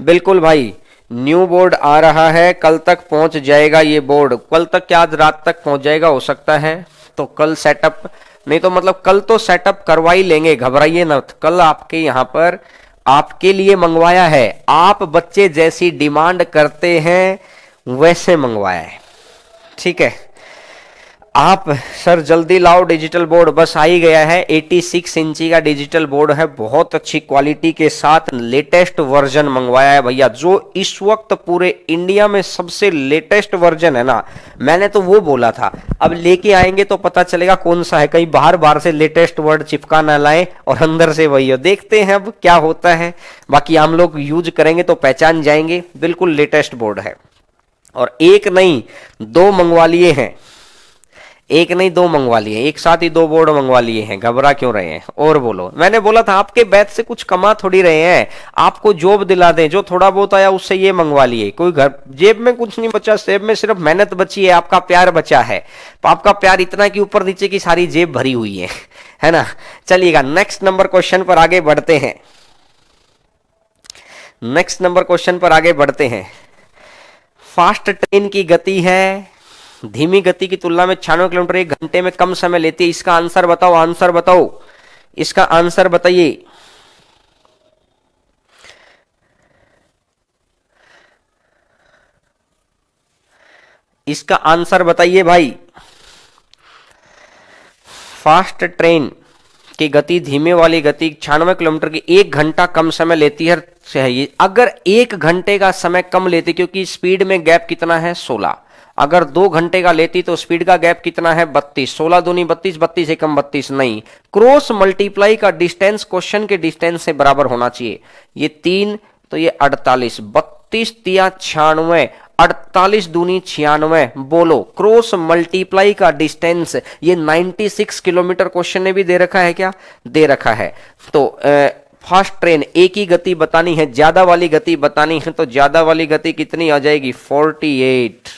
बिल्कुल भाई, न्यू बोर्ड आ रहा है, कल तक पहुंच जाएगा ये बोर्ड। कल तक क्या आज रात तक पहुंच जाएगा हो सकता है, तो कल सेटअप, नहीं तो मतलब कल तो सेटअप करवा ही लेंगे, घबराइए ना। कल आपके यहां पर आपके लिए मंगवाया है, आप बच्चे जैसी डिमांड करते हैं वैसे मंगवाया है, ठीक है। आप सर जल्दी लाओ डिजिटल बोर्ड, बस आ ही गया है। 86 इंची का डिजिटल बोर्ड है, बहुत अच्छी क्वालिटी के साथ लेटेस्ट वर्जन मंगवाया है भैया। जो इस वक्त पूरे इंडिया में सबसे लेटेस्ट वर्जन है ना, मैंने तो वो बोला था। अब लेके आएंगे तो पता चलेगा कौन सा है, कहीं बाहर बाहर से लेटेस्ट वर्ड चिपका ना लाए और अंदर से वही हो। देखते हैं अब क्या होता है, बाकी हम लोग यूज करेंगे तो पहचान जाएंगे। बिल्कुल लेटेस्ट बोर्ड है और एक नहीं 2 मंगवा लिए हैं, एक नहीं 2 मंगवा लिए, एक साथ ही 2 बोर्ड मंगवा लिए हैं, घबरा क्यों रहे हैं? और बोलो, मैंने बोला था आपके बैच से कुछ कमा थोड़ी रहे हैं, आपको जॉब दिला दें, जो थोड़ा बहुत आया उससे ये मंगवा लिए। कोई घर जेब में कुछ नहीं बचा, जेब में सिर्फ मेहनत बची है, आपका प्यार बचा है। आपका प्यार इतना कि ऊपर नीचे की सारी जेब भरी हुई है ना। चलिएगा नेक्स्ट नंबर क्वेश्चन पर आगे बढ़ते हैं, नेक्स्ट नंबर क्वेश्चन पर आगे बढ़ते हैं। फास्ट ट्रेन की गति है धीमी गति की तुलना में 96 किलोमीटर 1 घंटे में कम समय लेती है। इसका आंसर बताओ, आंसर बताओ, इसका आंसर बताइए। इसका आंसर बताइए भाई। फास्ट ट्रेन की गति धीमे वाली गति 96 किलोमीटर की 1 घंटा कम समय लेती है। चाहिए अगर 1 घंटे का समय कम लेती, क्योंकि स्पीड में गैप कितना है 16, अगर 2 घंटे का लेती तो स्पीड का गैप कितना है 32। 16 दूनी 32, 32 एकम 32 नहीं। क्रॉस मल्टीप्लाई का डिस्टेंस क्वेश्चन के डिस्टेंस से बराबर होना चाहिए। ये 3 तो ये 48, 36 तिया 96, 48 दूनी 96, बोलो क्रॉस मल्टीप्लाई का डिस्टेंस, ये 96 किलोमीटर क्वेश्चन ने भी दे रखा है क्या, दे रखा है। तो फास्ट ट्रेन एक ही गति बतानी है, ज्यादा वाली गति बतानी है, तो ज्यादा वाली गति कितनी आ जाएगी 48,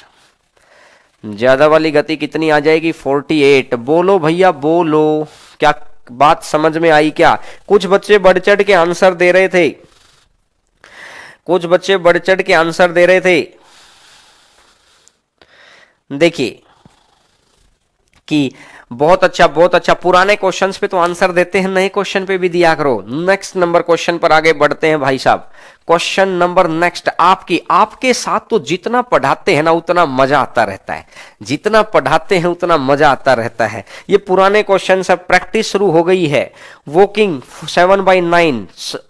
ज्यादा वाली गति कितनी आ जाएगी 48, बोलो भैया बोलो, क्या बात समझ में आई क्या? कुछ बच्चे बढ़ चढ़ के आंसर दे रहे थे, कुछ बच्चे बढ़ चढ़ के आंसर दे रहे थे। देखिए कि बहुत अच्छा, पुराने क्वेश्चंस पे तो आंसर देते हैं, नए क्वेश्चन पे भी दिया करो। नेक्स्ट नंबर क्वेश्चन पर आगे बढ़ते हैं भाई साहब। क्वेश्चन नंबर नेक्स्ट, आपके साथ तो जितना पढ़ाते हैं ना उतना मजा आता रहता है, जितना पढ़ाते हैं उतना मजा आता रहता है। ये पुराने क्वेश्चन सब प्रैक्टिस शुरू हो गई है। वॉकिंग 7/9,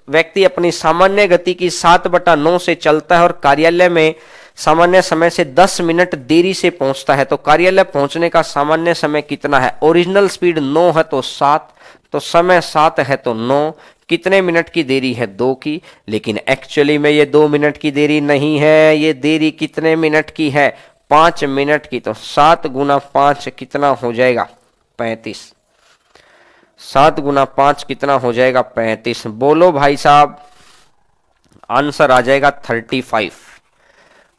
व्यक्ति अपनी सामान्य गति की 7/9 से चलता है और कार्यालय में सामान्य समय से 10 मिनट देरी से पहुंचता है, तो कार्यालय पहुंचने का सामान्य समय कितना है? ओरिजिनल स्पीड 9 है तो 7, तो समय 7 है तो 9, कितने मिनट की देरी है? 2 की। लेकिन एक्चुअली में ये 2 मिनट की देरी नहीं है, ये देरी कितने मिनट की है? 5 मिनट की। तो 7 गुना 5 कितना हो जाएगा? 35। 7 गुना 5 कितना हो जाएगा? 35। बोलो भाई साहब, आंसर आ जाएगा 35,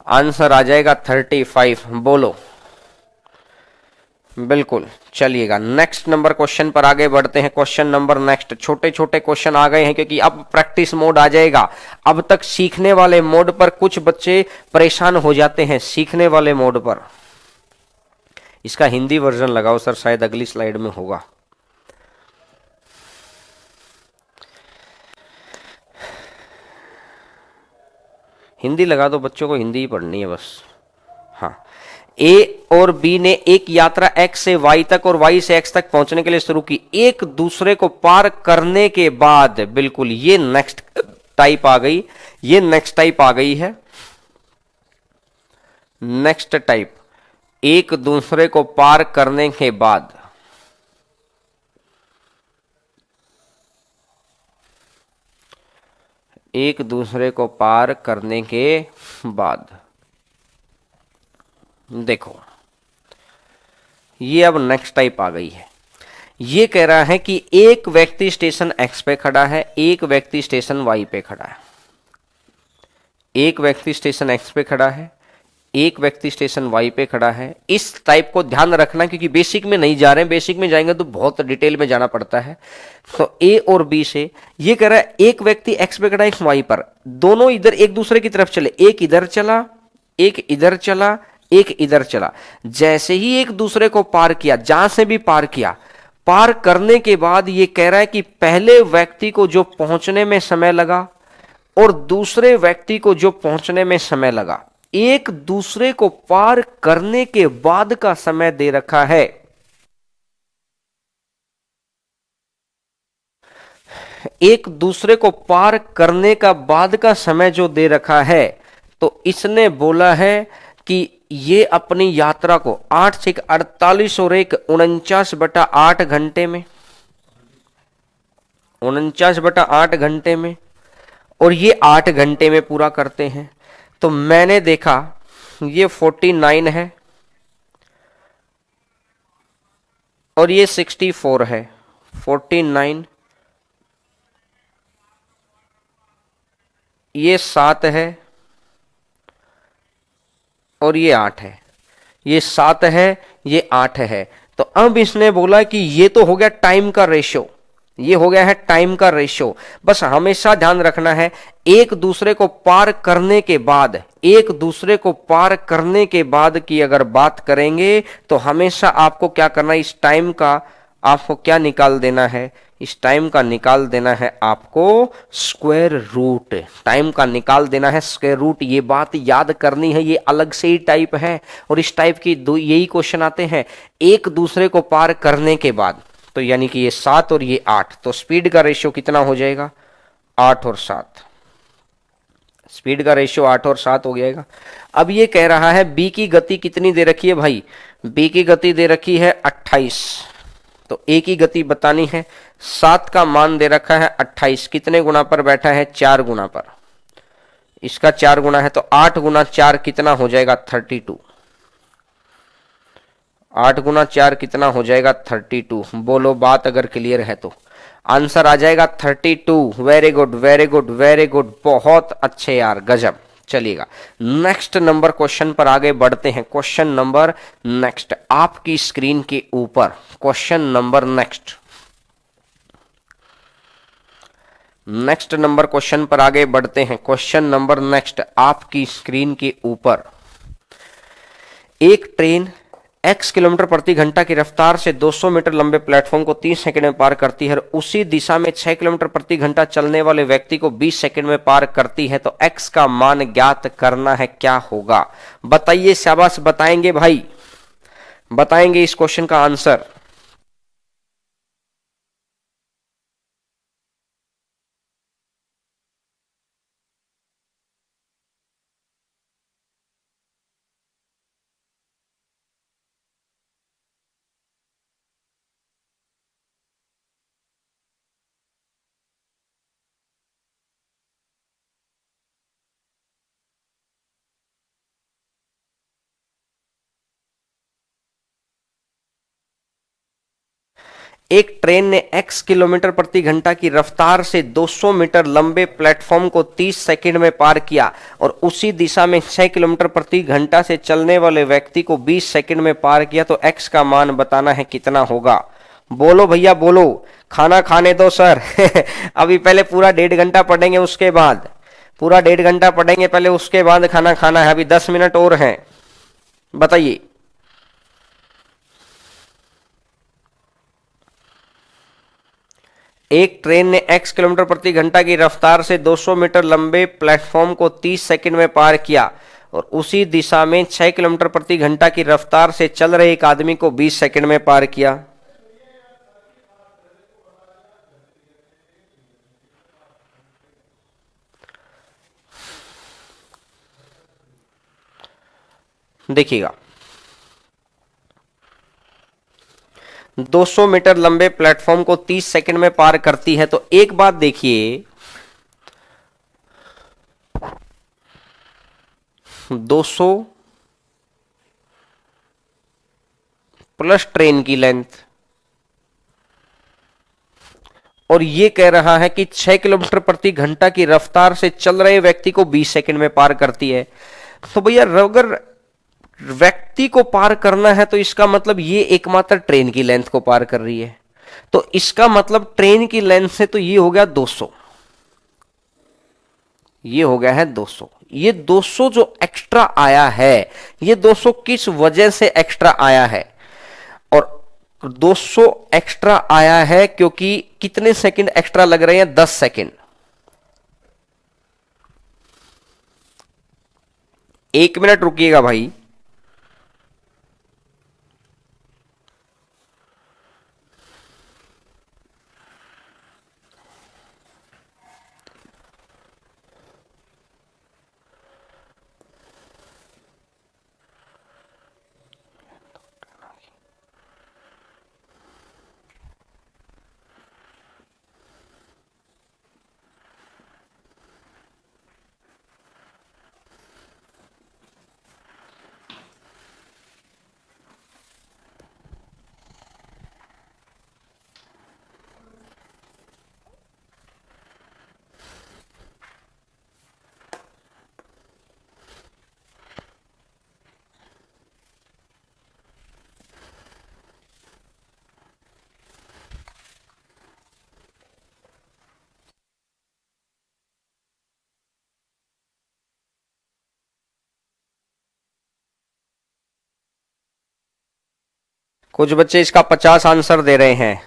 आंसर आ जाएगा 35, बोलो। बिल्कुल, चलिएगा नेक्स्ट नंबर क्वेश्चन पर आगे बढ़ते हैं। क्वेश्चन नंबर नेक्स्ट, छोटे छोटे क्वेश्चन आ गए हैं क्योंकि अब प्रैक्टिस मोड आ जाएगा। अब तक सीखने वाले मोड पर कुछ बच्चे परेशान हो जाते हैं, सीखने वाले मोड पर। इसका हिंदी वर्जन लगाओ सर, शायद अगली स्लाइड में होगा। हिंदी लगा दो, बच्चों को हिंदी ही पढ़नी है बस। हाँ, ए और बी ने एक यात्रा एक्स से वाई तक और वाई से एक्स तक पहुंचने के लिए शुरू की। एक दूसरे को पार करने के बाद, बिल्कुल ये नेक्स्ट टाइप आ गई, ये नेक्स्ट टाइप आ गई है। नेक्स्ट टाइप, एक दूसरे को पार करने के बाद, एक दूसरे को पार करने के बाद। देखो ये अब नेक्स्ट टाइप आ गई है। ये कह रहा है कि एक व्यक्ति स्टेशन एक्स पे खड़ा है, एक व्यक्ति स्टेशन वाई पे खड़ा है। एक व्यक्ति स्टेशन एक्स पे खड़ा है, एक व्यक्ति स्टेशन वाई पे खड़ा है। इस टाइप को ध्यान रखना क्योंकि बेसिक में नहीं जा रहे हैं, बेसिक में जाएंगे तो बहुत डिटेल में जाना पड़ता है। तो ए और बी से ये कह रहा है एक व्यक्ति एक्स पे खड़ा है, एक वाई पर, दोनों इधर एक दूसरे की तरफ चले, एक इधर चला, एक इधर चला, एक इधर चला। जैसे ही एक दूसरे को पार किया, जहां से भी पार किया, पार करने के बाद ये कह रहा है कि पहले व्यक्ति को जो पहुंचने में समय लगा और दूसरे व्यक्ति को जो पहुंचने में समय लगा, एक दूसरे को पार करने के बाद का समय दे रखा है। एक दूसरे को पार करने का बाद का समय जो दे रखा है, तो इसने बोला है कि ये अपनी यात्रा को 8 से 48 और 1 49/8 घंटे में, 49/8 घंटे में, और ये 8 घंटे में पूरा करते हैं। तो मैंने देखा ये 49 है और ये 64 है। 49, ये 7 है और ये 8 है। ये 7 है, ये 8 है। तो अब इसने बोला कि ये तो हो गया टाइम का रेशियो, ये हो गया है टाइम का रेशियो। बस हमेशा ध्यान रखना है, एक दूसरे को पार करने के बाद, एक दूसरे को पार करने के बाद की अगर बात करेंगे तो हमेशा आपको क्या करना है, इस टाइम का आपको क्या निकाल देना है, इस टाइम का निकाल देना है आपको स्क्वायर रूट, टाइम का निकाल देना है स्क्वायर रूट। ये बात याद करनी है, ये अलग से ही टाइप है और इस टाइप की दो यही क्वेश्चन आते हैं, एक दूसरे को पार करने के बाद। तो यानी कि ये 7 और ये 8, तो स्पीड का रेशियो कितना हो जाएगा? 8 और 7। स्पीड का रेशियो 8 और 7 हो जाएगा। अब ये कह रहा है बी की गति कितनी दे रखी है भाई? बी की गति दे रखी है 28, तो ए की गति बतानी है। 7 का मान दे रखा है 28, कितने गुना पर बैठा है? 4 गुना पर। इसका 4 गुना है तो 8 गुना 4 कितना हो जाएगा 32। 8 गुना 4 कितना हो जाएगा 32। बोलो बात अगर क्लियर है तो आंसर आ जाएगा 32। Very good very good very good, बहुत अच्छे यार, गजब। चलिएगा नेक्स्ट नंबर क्वेश्चन पर आगे बढ़ते हैं। क्वेश्चन नंबर नेक्स्ट आपकी स्क्रीन के ऊपर, question number next number question पर आगे बढ़ते हैं। क्वेश्चन नंबर नेक्स्ट आपकी स्क्रीन के ऊपर, एक ट्रेन x किलोमीटर प्रति घंटा की रफ्तार से 200 मीटर लंबे प्लेटफॉर्म को 30 सेकंड में पार करती है और उसी दिशा में 6 किलोमीटर प्रति घंटा चलने वाले व्यक्ति को 20 सेकंड में पार करती है, तो x का मान ज्ञात करना है, क्या होगा? बताइए, शाबाश, बताएंगे भाई, बताएंगे इस क्वेश्चन का आंसर। एक ट्रेन ने x किलोमीटर प्रति घंटा की रफ्तार से 200 मीटर लंबे प्लेटफॉर्म को 30 सेकंड में पार किया और उसी दिशा में 6 किलोमीटर प्रति घंटा से चलने वाले व्यक्ति को 20 सेकंड में पार किया, तो x का मान बताना है, कितना होगा? बोलो भैया बोलो, खाना खाने दो सर। अभी पहले पूरा 1.5 घंटा पढ़ेंगे, उसके बाद पूरा 1.5 घंटा पढ़ेंगे पहले, उसके बाद खाना खाना है। अभी 10 मिनट और हैं, बताइए। एक ट्रेन ने x किलोमीटर प्रति घंटा की रफ्तार से 200 मीटर लंबे प्लेटफॉर्म को 30 सेकंड में पार किया और उसी दिशा में 6 किलोमीटर प्रति घंटा की रफ्तार से चल रहे एक आदमी को 20 सेकंड में पार किया। देखिएगा, 200 मीटर लंबे प्लेटफॉर्म को 30 सेकंड में पार करती है, तो एक बात देखिए, 200 प्लस ट्रेन की लेंथ, और ये कह रहा है कि 6 किलोमीटर प्रति घंटा की रफ्तार से चल रहे व्यक्ति को 20 सेकंड में पार करती है। तो भैया अगर व्यक्ति को पार करना है तो इसका मतलब ये एकमात्र ट्रेन की लेंथ को पार कर रही है, तो इसका मतलब ट्रेन की लेंथ से तो ये हो गया 200, ये हो गया है 200। ये 200 जो एक्स्ट्रा आया है, ये 200 किस वजह से एक्स्ट्रा आया है? और 200 एक्स्ट्रा आया है क्योंकि कितने सेकंड एक्स्ट्रा लग रहे हैं? 10 सेकंड। 1 मिनट रुकिएगा भाई। कुछ बच्चे इसका 50 आंसर दे रहे हैं।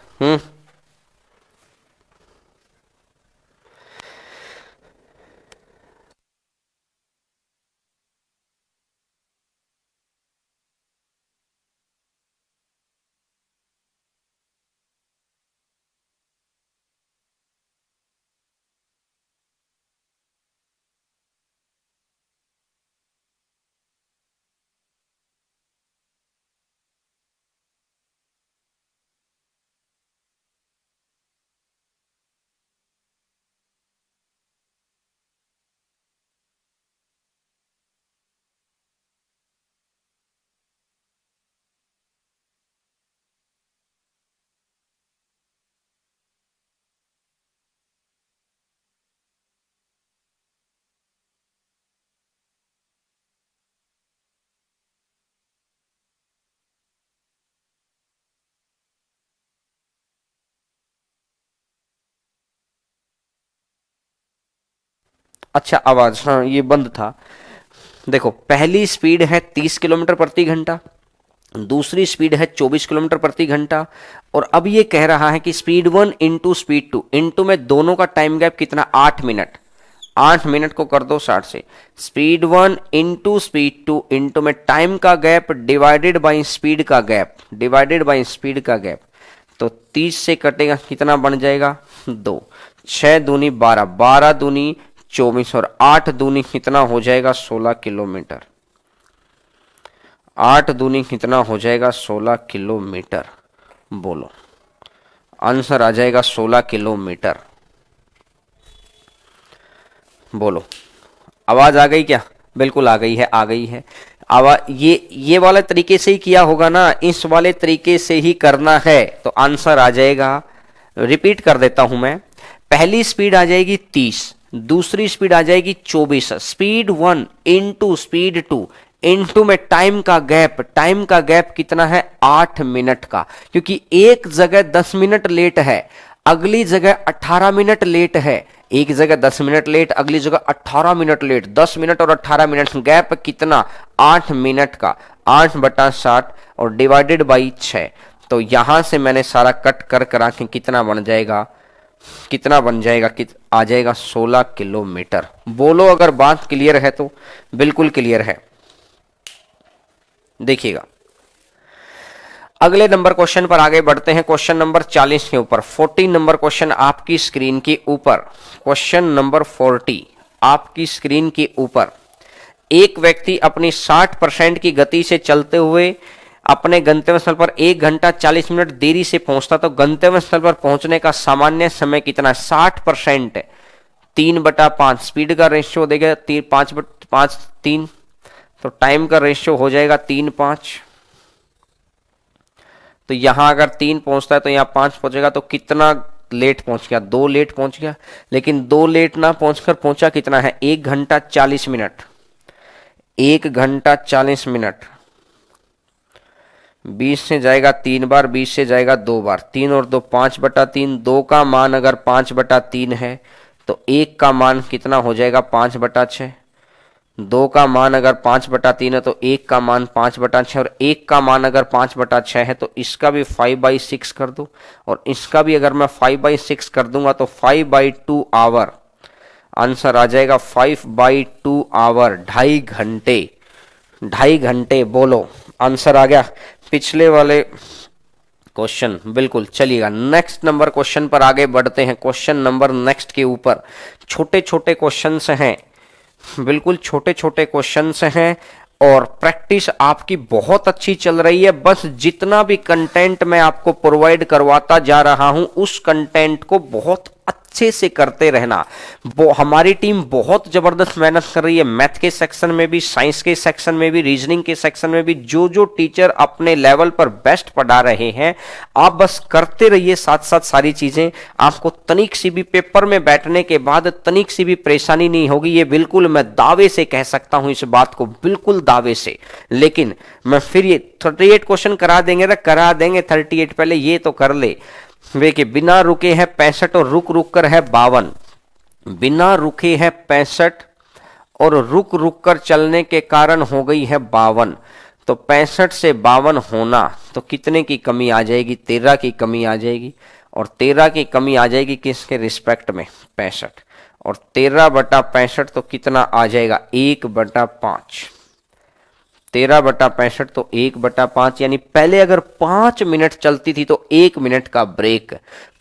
अच्छा आवाज, हाँ ये बंद था। देखो पहली स्पीड है 30 किलोमीटर प्रति घंटा, दूसरी स्पीड है 24 किलोमीटर प्रति घंटा, और अब ये कह रहा है कि स्पीड 1 इंटू स्पीड 2 इंटू में दोनों का टाइम गैप कितना, 8 मिनट। 8 मिनट को कर दो 60 से। स्पीड 1 इंटू स्पीड 2 इंटू में टाइम का गैप डिवाइडेड बाई स्पीड का गैप, डिवाइडेड बाई स्पीड का गैप, तो 30 से कटेगा कितना बन जाएगा 2, 6 दूनी 12, 12 दूनी 24 और 8 दूनी कितना हो जाएगा 16 किलोमीटर। 8 दूनी कितना हो जाएगा 16 किलोमीटर। बोलो आंसर आ जाएगा 16 किलोमीटर। बोलो आवाज आ गई क्या? बिल्कुल आ गई है, आ गई है आवाज। ये वाले तरीके से ही किया होगा ना, इस वाले तरीके से ही करना है तो आंसर आ जाएगा। रिपीट कर देता हूं मैं, पहली स्पीड आ जाएगी 30, दूसरी स्पीड आ जाएगी 24, स्पीड 1 इंटू स्पीड 2 इंटू में टाइम का गैप, टाइम का गैप कितना है 8 मिनट का, क्योंकि एक जगह 10 मिनट लेट है, अगली जगह 18 मिनट लेट है। एक जगह 10 मिनट लेट, अगली जगह 18 मिनट लेट, 10 मिनट और 18 मिनट गैप कितना 8 मिनट का, 8/60 और डिवाइडेड बाई 6। तो यहां से मैंने सारा कट कर करा के कितना बन जाएगा, कितना बन जाएगा, आ जाएगा 16 किलोमीटर। बोलो अगर बात क्लियर है तो। बिल्कुल क्लियर है। देखिएगा अगले नंबर क्वेश्चन पर आगे बढ़ते हैं। क्वेश्चन नंबर 40 के ऊपर, 40 नंबर क्वेश्चन आपकी स्क्रीन के ऊपर। क्वेश्चन नंबर 40 आपकी स्क्रीन के ऊपर। एक व्यक्ति अपनी 60% की गति से चलते हुए अपने गंतव्य स्थल पर 1 घंटा 40 मिनट देरी से पहुंचता, तो गंतव्य स्थल पर पहुंचने का सामान्य समय कितना है? 60% 3/5 स्पीड का रेशियो देगा 5/3, तो टाइम का रेशियो हो जाएगा 3/5। तो यहां अगर 3 पहुंचता है तो यहां 5 पहुंचेगा, तो कितना लेट पहुंच गया? 2 लेट पहुंच गया। लेकिन 2 लेट ना पहुंचकर पहुंचा कितना है? 1 घंटा 40 मिनट। 1 घंटा 40 मिनट 20 से जाएगा 3 बार, 20 से जाएगा 2 बार, 3 और 2 5/3। 2 का मान अगर 5/3 है तो 1 का मान कितना हो जाएगा? 5/6। 2 का मान अगर 5/3 है तो 1 का मान 5/6, और 1 का मान अगर 5/6 है तो इसका भी 5/6 कर दो, और इसका भी अगर मैं 5/6 कर दूंगा तो 5/2 आवर। आंसर आ जाएगा 5/2 आवर, 2.5 घंटे। 2.5 घंटे। बोलो आंसर आ गया। पिछले वाले क्वेश्चन बिल्कुल चलिएगा। नेक्स्ट नंबर क्वेश्चन पर आगे बढ़ते हैं। क्वेश्चन नंबर नेक्स्ट के ऊपर छोटे छोटे क्वेश्चन हैं, बिल्कुल छोटे छोटे क्वेश्चंस हैं, और प्रैक्टिस आपकी बहुत अच्छी चल रही है। बस जितना भी कंटेंट मैं आपको प्रोवाइड करवाता जा रहा हूं उस कंटेंट को बहुत अच्छे से करते रहना। वो हमारी टीम बहुत जबरदस्त मेहनत कर रही है, मैथ के सेक्शन में भी, साइंस के सेक्शन में भी, रीजनिंग के सेक्शन में भी। जो जो टीचर अपने लेवल पर बेस्ट पढ़ा रहे हैं, आप बस करते रहिए साथ साथ सारी चीजें। आपको तनिक सी भी पेपर में बैठने के बाद तनिक सी भी परेशानी नहीं होगी, ये बिल्कुल मैं दावे से कह सकता हूं इस बात को, बिल्कुल दावे से। लेकिन मैं फिर ये 38 क्वेश्चन करा देंगे ना, करा देंगे 38। पहले ये तो कर ले वे कि बिना रुके है 65 और रुक रुक कर है 52। बिना रुके है 65 और रुक रुक कर चलने के कारण हो गई है 52। तो 65 से 52 होना तो कितने की कमी आ जाएगी? 13 की कमी आ जाएगी। और 13 की कमी आ जाएगी किसके रिस्पेक्ट में? 65। और 13/65 तो कितना आ जाएगा? 1/5। 13/65 तो 1/5, यानी पहले अगर 5 मिनट चलती थी तो 1 मिनट का ब्रेक,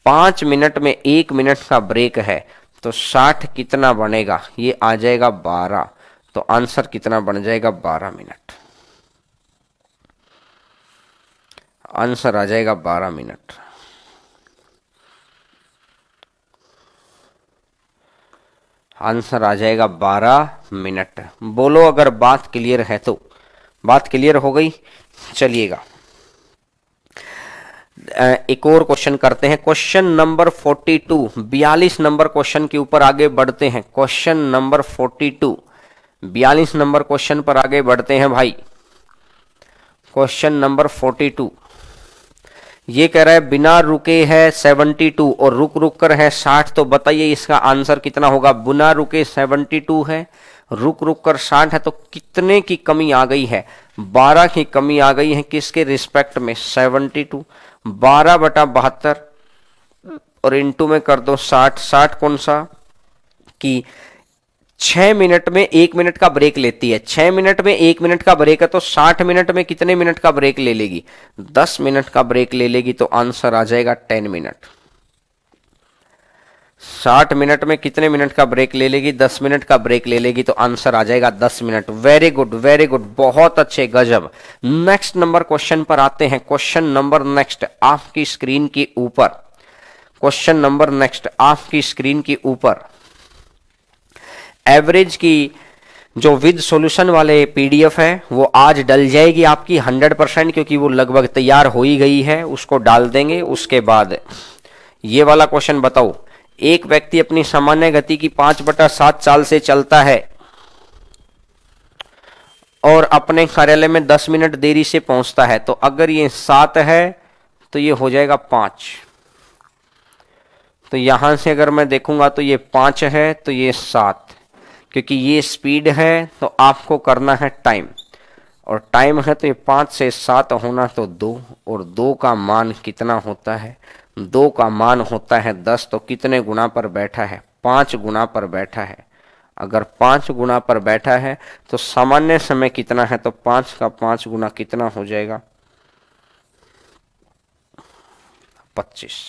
5 मिनट में 1 मिनट का ब्रेक है, तो 60 कितना बनेगा? ये आ जाएगा 12। तो आंसर कितना बन जाएगा? 12 मिनट। आंसर आ जाएगा 12 मिनट। आंसर आ जाएगा 12 मिनट। बोलो अगर बात क्लियर है तो। बात क्लियर हो गई? चलिएगा एक और क्वेश्चन करते हैं। क्वेश्चन नंबर 42, 42 नंबर क्वेश्चन के ऊपर आगे बढ़ते हैं। क्वेश्चन नंबर 42, 42 नंबर क्वेश्चन पर आगे बढ़ते हैं भाई। क्वेश्चन नंबर 42, ये कह रहा है बिना रुके है 72 और रुक रुक कर है 60, तो बताइए इसका आंसर कितना होगा। बिना रुके 72 है, रुक रुक कर 60 है, तो कितने की कमी आ गई है? 12 की कमी आ गई है। किसके रिस्पेक्ट में? 72। 12/72 और इंटू में कर दो 60। 60 कौन सा कि 6 मिनट में 1 मिनट का ब्रेक लेती है। 6 मिनट में 1 मिनट का ब्रेक है, तो 60 मिनट में कितने मिनट का ब्रेक ले लेगी? 10 मिनट का ब्रेक ले लेगी, तो आंसर आ जाएगा 10 मिनट। 60 मिनट में कितने मिनट का ब्रेक ले लेगी? 10 मिनट का ब्रेक ले लेगी, तो आंसर आ जाएगा 10 minute. Very good, very good, बहुत अच्छे, गजब। नेक्स्ट नंबर क्वेश्चन पर आते हैं। क्वेश्चन नंबर नेक्स्ट आपकी स्क्रीन के ऊपर। क्वेश्चन नंबर नेक्स्ट आपकी स्क्रीन के ऊपर एवरेज की जो विद सॉल्यूशन वाले पीडीएफ है वो आज डल जाएगी आपकी 100%, क्योंकि वो लगभग तैयार हो ही गई है, उसको डाल देंगे। उसके बाद ये वाला क्वेश्चन बताओ, एक व्यक्ति अपनी सामान्य गति की 5/7 चाल से चलता है और अपने कार्यालय में 10 मिनट देरी से पहुंचता है, तो अगर ये 7 है तो ये हो जाएगा 5। तो यहां से अगर मैं देखूंगा तो ये 5 है, तो ये 7, क्योंकि ये स्पीड है तो आपको करना है टाइम, और टाइम है तो ये 5 से 7 होना तो 2, और 2 का मान कितना होता है? 2 का मान होता है 10। तो कितने गुना पर बैठा है? 5 गुना पर बैठा है। अगर 5 गुना पर बैठा है तो सामान्य समय कितना है? तो 5 का 5 गुना कितना हो जाएगा? 25।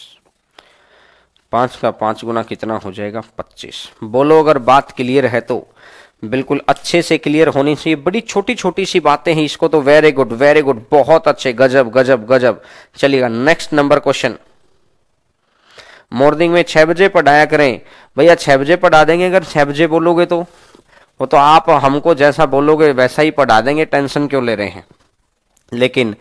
5 का 5 गुना कितना हो जाएगा? 25। बोलो अगर बात क्लियर है तो। बिल्कुल अच्छे से क्लियर होनी चाहिए। बड़ी छोटी छोटी सी बातें हैं, इसको तो वेरी गुड, वेरी गुड, बहुत अच्छे, गजब गजब गजब। चलिएगा नेक्स्ट नंबर क्वेश्चन। मॉर्निंग में 6 बजे पढ़ाया करें। भैया 6 बजे पढ़ा देंगे, अगर 6 बजे बोलोगे तो वो तो आप हमको जैसा बोलोगे वैसा ही पढ़ा देंगे, टेंशन क्यों ले रहे हैं। लेकिन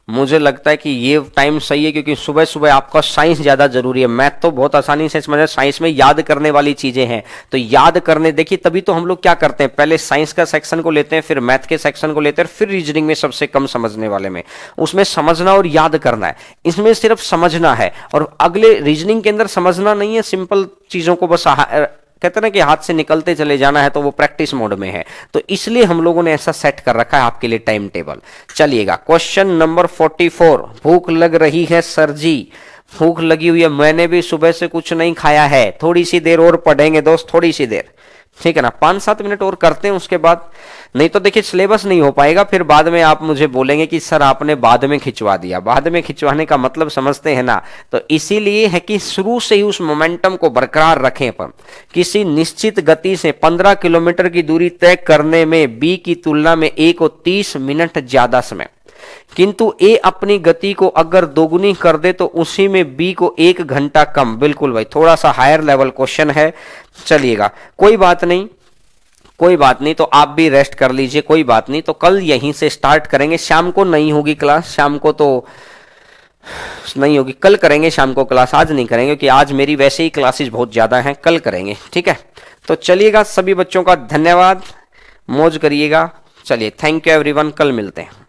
मुझे लगता है कि ये टाइम सही है, क्योंकि सुबह सुबह आपका साइंस ज्यादा जरूरी है। मैथ तो बहुत आसानी से समझ, साइंस में याद करने वाली चीजें हैं, तो याद करने देखिए, तभी तो हम लोग क्या करते हैं, पहले साइंस का सेक्शन को लेते हैं, फिर मैथ के सेक्शन को लेते हैं, फिर रीजनिंग में सबसे कम समझने वाले में। उसमें समझना और याद करना है, इसमें सिर्फ समझना है, और अगले रीजनिंग के अंदर समझना नहीं है, सिंपल चीजों को बस कहते ना कि हाथ से निकलते चले जाना है, तो वो प्रैक्टिस मोड में है। तो इसलिए हम लोगों ने ऐसा सेट कर रखा है आपके लिए टाइम टेबल। चलिएगा क्वेश्चन नंबर 44। भूख लग रही है सर जी, भूख लगी हुई है, मैंने भी सुबह से कुछ नहीं खाया है, थोड़ी सी देर और पढ़ेंगे दोस्त, थोड़ी सी देर, ठीक है ना, 5-7 मिनट और करते हैं, उसके बाद नहीं तो देखिए सिलेबस नहीं हो पाएगा, फिर बाद में आप मुझे बोलेंगे कि सर आपने बाद में खिंचवा दिया। बाद में खिंचवाने का मतलब समझते हैं ना, तो इसीलिए है कि शुरू से ही उस मोमेंटम को बरकरार रखें। अपन किसी निश्चित गति से 15 किलोमीटर की दूरी तय करने में बी की तुलना में ए को 30 मिनट ज्यादा समय, किंतु ए अपनी गति को अगर दोगुनी कर दे तो उसी में बी को 1 घंटा कम। बिल्कुल भाई, थोड़ा सा हायर लेवल क्वेश्चन है। चलिएगा कोई बात नहीं, कोई बात नहीं, तो आप भी रेस्ट कर लीजिए, कोई बात नहीं। तो कल यहीं से स्टार्ट करेंगे, शाम को नहीं होगी क्लास, शाम को तो नहीं होगी, कल करेंगे शाम को क्लास, आज नहीं करेंगे, क्योंकि आज मेरी वैसे ही क्लासेस बहुत ज्यादा हैं, कल करेंगे, ठीक है। तो चलिएगा, सभी बच्चों का धन्यवाद, मौज करिएगा। चलिए, थैंक यू एवरीवन, कल मिलते हैं।